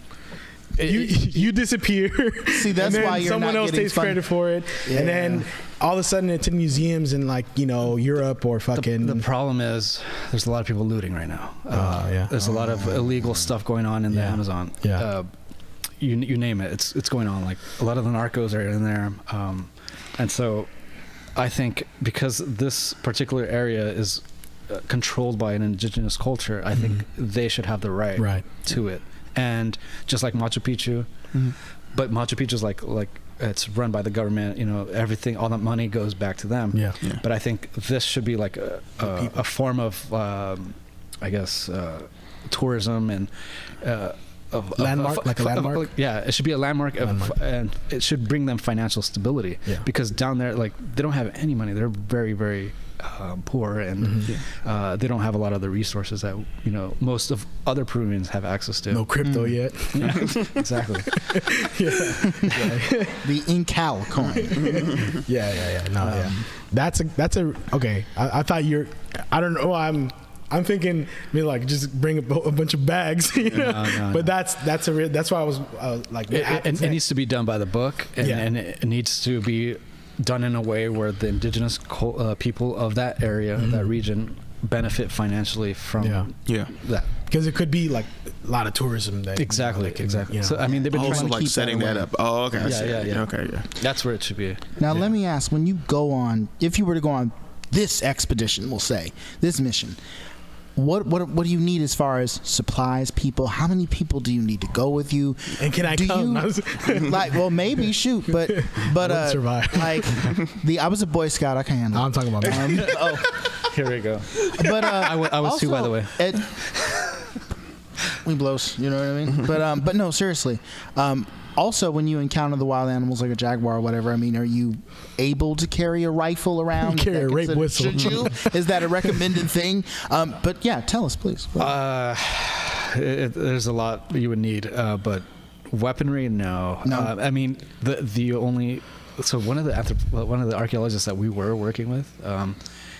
you disappear. See, that's why you're someone else takes credit for it, and then all of a sudden it's in museums in Europe or fucking. The problem is there's a lot of people looting right now. There's a lot of illegal stuff going on in the Amazon. You name it, it's going on. Like, a lot of the narcos are in there, and so I think because this particular area is controlled by an indigenous culture, I think they should have the right to it. And just like Machu Picchu, but Machu Picchu is like it's run by the government. Everything, all that money goes back to them. But I think this should be like a form of, I guess, tourism and. Landmark. It should be a landmark. And it should bring them financial stability. Because down there, like, they don't have any money. They're very, very poor, and they don't have a lot of the resources that most of other Peruvians have access to. No crypto yet. Exactly. The Incal coin. That's a okay. I thought I don't know. I'm thinking, like, just bring a bunch of bags, No. But that's why I was like, it needs to be done by the book, and it needs to be done in a way where the indigenous people of that area, that region, benefit financially from that. Because it could be like a lot of tourism. Exactly. So I mean, they've been trying to keep setting that up. Oh, okay. Okay, That's where it should be. Now let me ask: when you go on, if you were to go on this expedition, we'll say this mission. What do you need as far as supplies, people? How many people do you need to go with you? And can I come? Maybe shoot, but survive. Like I was a Boy Scout. I can handle. I'm talking about. Here we go. But I was also, too, by the way. He blows. You know what I mean? But no, seriously. Also, when you encounter the wild animals like a jaguar or whatever, I mean, are you able to carry a rifle around? Carry a rape whistle. Should you? Is that a recommended thing? But yeah, tell us, please. There's a lot you would need, but weaponry, no. I mean, the only. So one of the archaeologists that we were working with,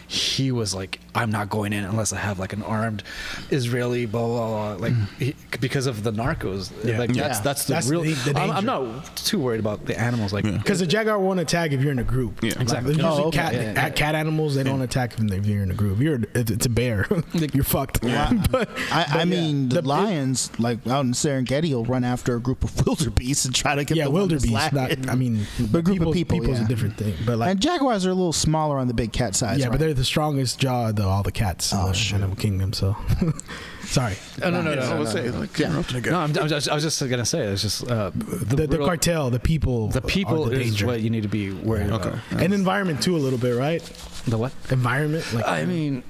he was like, I'm not going in unless I have like an armed Israeli blah blah blah, like because of the narcos. Like that's the real. The I'm not too worried about the animals, like because the jaguar won't attack if you're in a group. Yeah, exactly. Like, cat animals, they don't attack if you're in a group. It's a bear, you're fucked. Yeah. I mean, the lions like out in Serengeti will run after a group of wildebeest and try to get the wildebeest. I mean, but a group of people is a different thing. But like, and jaguars are a little smaller on the big cat size. Yeah, but they're the strongest jaw of all the cats in the animal kingdom. So, sorry. No. I was saying, like, no, I was just gonna say it's just the cartel, the people. The people the is danger. what you need to be worried about. And environment too, a little bit, right? The what? Environment. Like, I mean,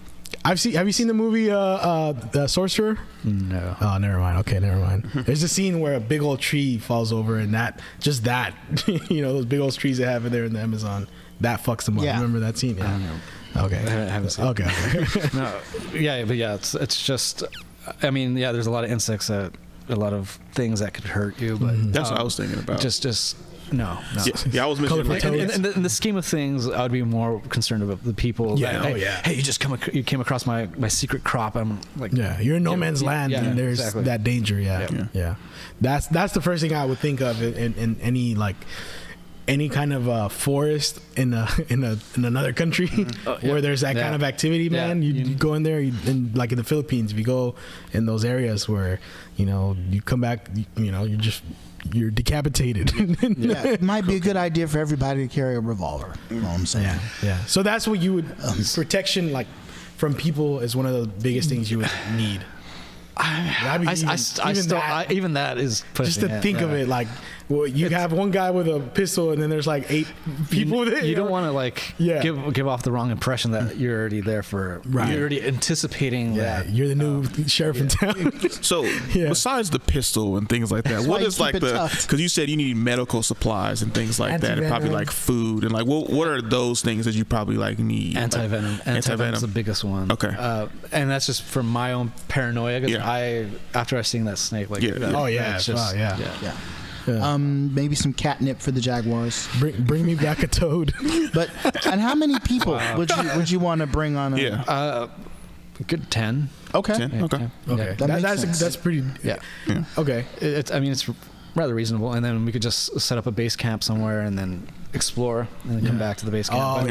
have you seen the movie The Sorcerer? No. Oh, never mind. Okay, never mind. There's a scene where a big old tree falls over, and that those big old trees they have in there in the Amazon, that fucks them up. Yeah. Remember that scene? Yeah. Okay. I haven't seen it. Okay. No. Yeah, but yeah, it's just. I mean, yeah, there's a lot of insects a lot of things that could hurt you, but that's what I was thinking about. Just no. Yeah, I was mentioning like, in the scheme of things, I would be more concerned about the people. Yeah. Hey, you came across my secret crop. I'm like, you're in no man's land, and there's that danger. Yeah. That's the first thing I would think of in any kind of forest in another country where there's that kind of activity, man. You go in there, and like in the Philippines, if you go in those areas where you come back, you're decapitated. It might be a good idea for everybody to carry a revolver. You know what I'm saying? Yeah. So that's what you would protection like from people is one of the biggest things you would need. Even that is pushing just to think of it like. Well, you have one guy with a pistol, and then there's like 8 people with it. You don't want to give off the wrong impression that you're already there for. Right. You're already anticipating that you're the new sheriff in town. So besides the pistol and things like that, what is like because you said you need medical supplies and things like that, and probably like food and like what are those things that you probably like need? Anti-venom. Anti-venom is the biggest one. Okay. And that's just from my own paranoia because after I seen that snake, like maybe some catnip for the jaguars. Bring me back a toad. And how many people would you want to bring on? Good 10. Okay. 10? Okay. Okay. That's pretty. Yeah. Okay. It's rather reasonable, and then we could just set up a base camp somewhere and then explore and then come back to the base camp.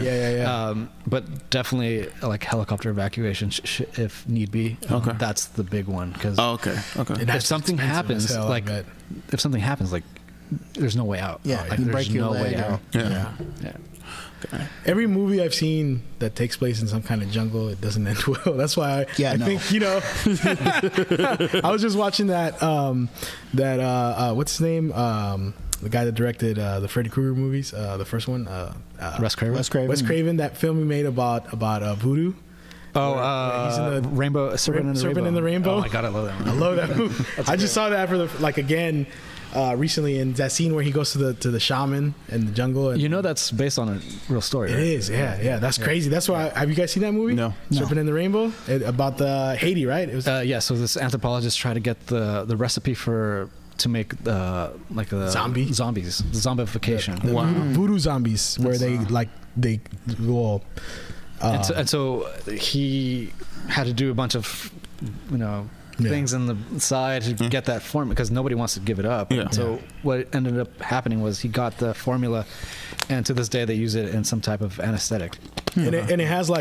But definitely like helicopter evacuation if need be. That's the big one because if something happens, there's no way out. Yeah, like, there's no way out. Yeah. Okay. Every movie I've seen that takes place in some kind of jungle, it doesn't end well. That's why I think I was just watching that what's his name? The guy that directed the Freddy Krueger movies, the first one, Wes Craven. Wes Craven, that film he made about voodoo. He's in the Rainbow Serpent in the Rainbow. Oh my god, I love that one. I love that movie. I just saw that for again recently, in that scene where he goes to the shaman in the jungle. And that's based on a real story. It is, yeah. That's crazy. That's why. Have you guys seen that movie? No. Serpent in the Rainbow, about the Haiti, right? It was. So this anthropologist tried to get the recipe to make zombies, the zombification. Voodoo zombies, where and so he had to do a bunch of things in the side to get that formula because nobody wants to give it up. So what ended up happening was he got the formula, and to this day they use it in some type of anesthetic. And it has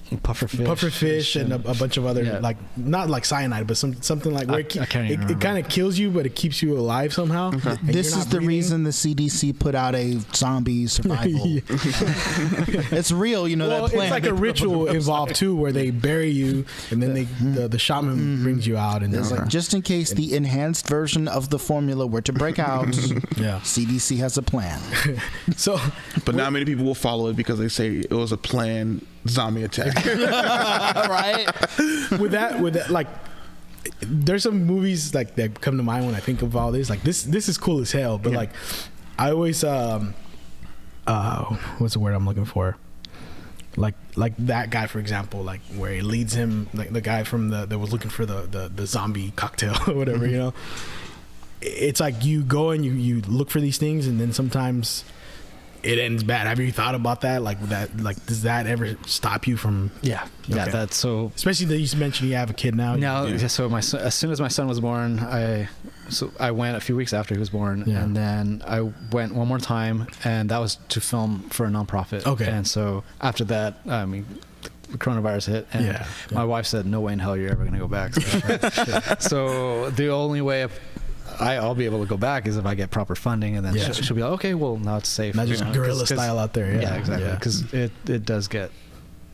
pufferfish and a bunch of other not like cyanide, but something like where it kind of kills you, but it keeps you alive somehow. This is the reason the CDC put out a zombie survival. It's real, that plan. It's like a ritual involved too, where they bury you and then the shaman brings you out, and it's just in case the enhanced version of the formula were to break out. CDC has a plan. But not many people will follow it because they say it was a planned zombie attack. Right. With that, like, there's some movies like that come to mind when I think of all this. Like this is cool as hell. But like, I always what's the word I'm looking for? Like that guy, for example, like where he leads him, like the guy from that was looking for the zombie cocktail or whatever, you know. It's like you go and you look for these things, and then sometimes it ends bad. Have you thought about that? Like does that ever stop you from? Yeah, that's so. Especially that you mentioned you have a kid now. No, so my son, as soon as my son was born, I went a few weeks after he was born, and then I went one more time, and that was to film for a nonprofit. Okay. And so after that, I mean, the coronavirus hit, and my wife said, "No way in hell you're ever going to go back." So the only way I'll be able to go back is if I get proper funding, and then she'll be like, "Okay, well now it's safe." Not just guerrilla style out there. Yeah, exactly. Because it does get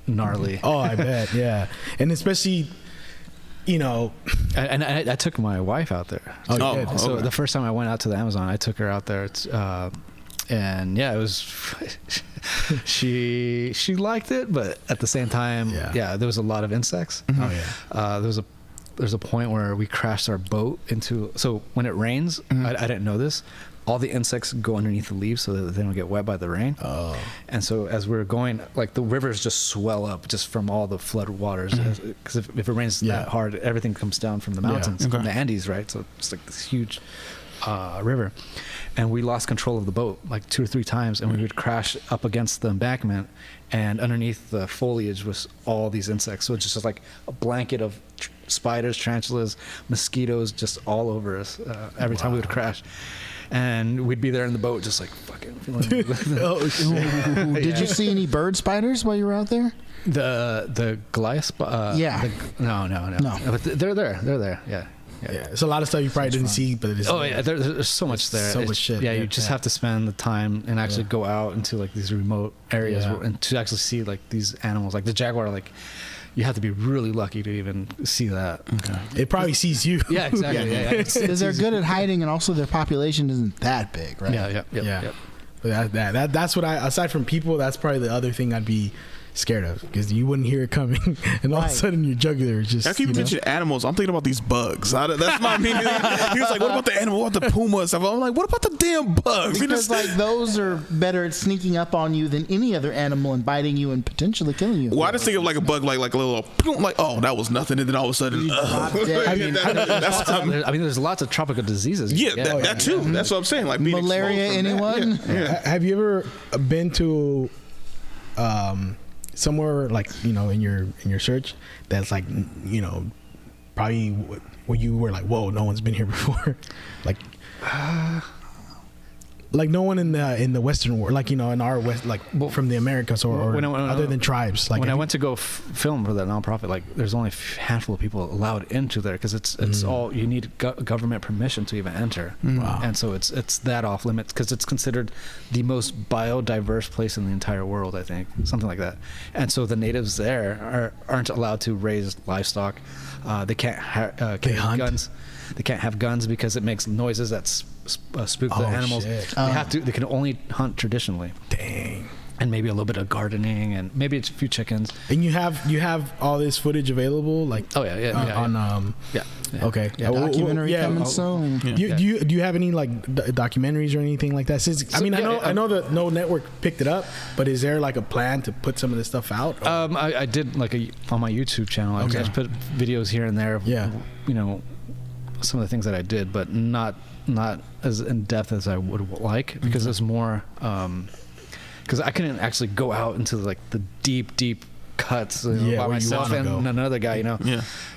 gnarly. Oh, I bet. Yeah, and especially. You know, and I took my wife out there. So the first time I went out to the Amazon, I took her out there. And it was she liked it, but at the same time, there was a lot of insects. There's a point where we crashed our boat into. So when it rains, I didn't know this. All the insects go underneath the leaves so that they don't get wet by the rain. Oh. And so as we're going, like the rivers just swell up just from all the flood waters. Because if it rains that hard, everything comes down from the mountains, from the Andes, right? So it's like this huge river. And we lost control of the boat like 2 or 3 times, and we would crash up against the embankment, and underneath the foliage was all these insects. So it's just like a blanket of spiders, tarantulas, mosquitoes just all over us every time we would crash. And we'd be there in the boat just like fucking feeling Did you see any bird spiders while you were out there? The Goliath no, but they're there. Yeah. It's a lot of stuff you probably didn't see, but it's there's so much there. So much shit. You just have to spend the time and actually go out into like these remote areas and to actually see like these animals, like the jaguar. Like you have to be really lucky to even see that. Okay. It probably sees you. Yeah, exactly. Because they're good at hiding, and also their population isn't that big, right? Yeah. But that's what aside from people, that's probably the other thing I'd be scared of, because you wouldn't hear it coming, and all of a sudden your jugular is just. I keep mentioning animals. I'm thinking about these bugs. That's my meaning. He was like, "What about the animal? What about the puma stuff?" I'm like, "What about the damn bugs?" Because like those are better at sneaking up on you than any other animal and biting you and potentially killing you. Well, I just think of like a bug, like a little, like, oh, that was nothing, and then all of a sudden, I mean, there's lots of tropical diseases. That too. That's what I'm saying. Like malaria. Anyone? Have you ever been to? Somewhere like in your search that's like probably where you were like, whoa, no one's been here before, like no one in the Western world, like in our West, like from the Americas or other than tribes. Like when I went to go film for that nonprofit, like there's only a handful of people allowed into there because it's all you need government permission to even enter. Wow. And so it's that off limits because it's considered the most biodiverse place in the entire world, I think, something like that. And so the natives there aren't allowed to raise livestock. They can't carry guns. They can't have guns because it makes noises that spook the animals. Shit. They can only hunt traditionally. Dang. And maybe a little bit of gardening and maybe it's a few chickens. And you have all this footage available, like Okay. Documentary coming soon. Do you have any like documentaries or anything like that? I know that no network picked it up, but is there like a plan to put some of this stuff out? I did like on my YouTube channel. I just put videos here and there. Some of the things that I did, but not as in depth as I would like, because it's more because I couldn't actually go out into like the deep cuts by myself and another guy,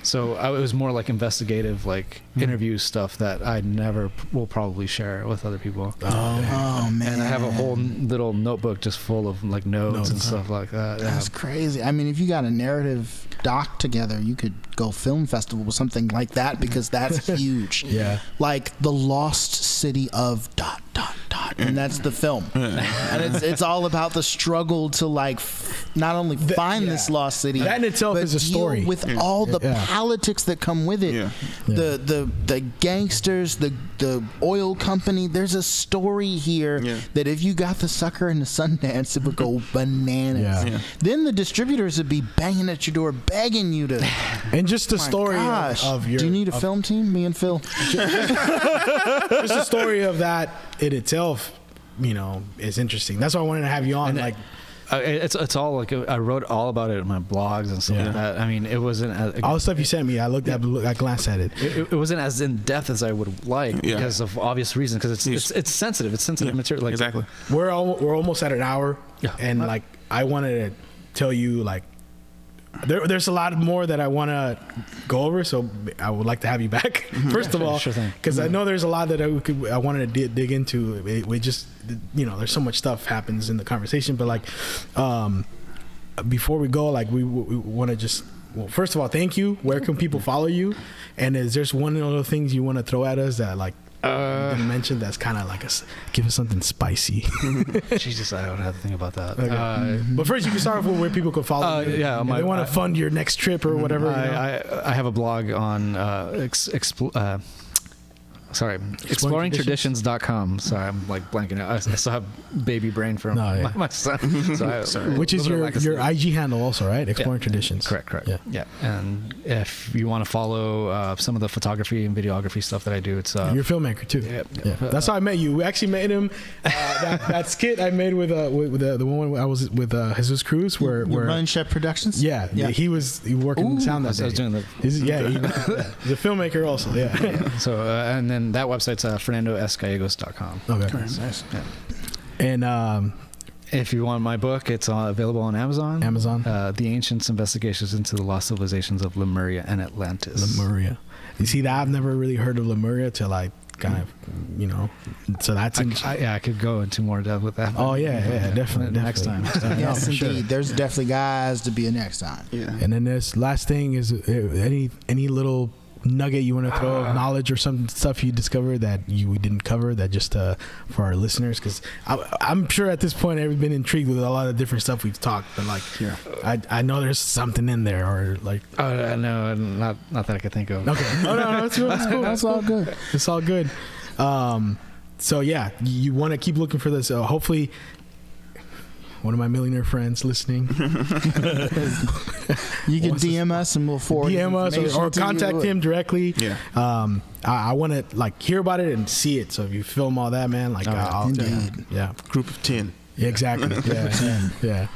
So it was more like investigative, like interview stuff that I never will probably share with other people. Oh man! And I have a whole little notebook just full of like notes and stuff like that. That's crazy. I mean, if you got a narrative doc together, you could go film festival with something like that, because that's huge. Yeah. Like the lost city of ... God, and that's the film. And it's all about the struggle to like not only find this lost city, that in itself is a story with all the politics that come with it. The gangsters, the oil company. There's a story here that if you got the sucker in the Sundance, it would go bananas. Then the distributors would be banging at your door, begging you to. And just the story of your. Do you need a film team? Me and Phil. Just the story of that in itself, is interesting. That's why I wanted to have you on. And it's all like I wrote all about it in my blogs and stuff like that. I mean, it wasn't all the stuff you sent me. I glanced at it. It wasn't as in depth as I would like because of obvious reasons. Because it's sensitive. It's sensitive material. Like, exactly. We're almost at an hour, and like I wanted to tell you like. There's a lot more that I want to go over, so I would like to have you back. First of all, because I know there's a lot that I wanted to dig into. We just, there's so much stuff happens in the conversation, but like, before we go, like we want to just, first of all, thank you. Where can people follow you? And is there's one of the things you want to throw at us that like. You mentioned that's kind of like give us something spicy. Jesus, I don't have to think about that. Okay. But first, you can start off with where people can follow you. Yeah, they want to fund your next trip or whatever. I have a blog on exploringtraditions.com. Sorry, I'm like blanking out. I still have baby brain from my son. Which is your IG handle also, right? Exploring Traditions. Correct. Yeah. And if you want to follow some of the photography and videography stuff that I do, it's you're a filmmaker too. Yeah. That's how I met you. We actually met him. That skit I made with the one I was with Jesus Cruz, where Run Shep Productions. Yeah. He was working in sound that day. I was doing he's a filmmaker also. Yeah. So and then that website's fernandosgallegos.com. Okay. Nice. Yeah. And if you want my book, it's available on Amazon. The Ancients: Investigations into the Lost Civilizations of Lemuria and Atlantis. Lemuria. You see that? I've never really heard of Lemuria till I kind of, so that's I could go into more depth with that. Oh yeah, definitely. Next time. Yes, indeed. Sure. There's definitely guys to be a next time. Yeah. And then this last thing is any little nugget you want to throw of knowledge or some stuff you discovered that we didn't cover that just for our listeners, because I'm sure at this point everyone's been intrigued with a lot of different stuff we've talked, but like I know there's something in there or like no, not that I could think of. Okay. No, that's cool. That's all good. It's all good. So yeah, you want to keep looking for this. Hopefully one of my millionaire friends listening. You can DM us and we'll forward DM us or contact him directly. Yeah. I want to like hear about it and see it. So if you film all that, man, like I'll group of 10. Yeah, exactly. Yeah.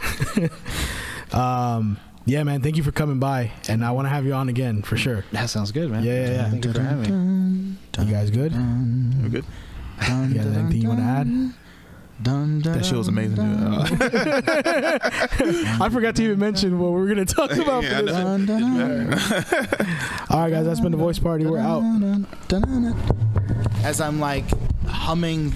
Yeah, man. Thank you for coming by, and I want to have you on again for sure. That sounds good, man. Yeah. Thank you for having me. You guys good? We're good. You got anything you want to add? That show was amazing. I forgot to even mention what we were going to talk about for this. All right, guys, that's been the Voice Party. We're out. As I'm like humming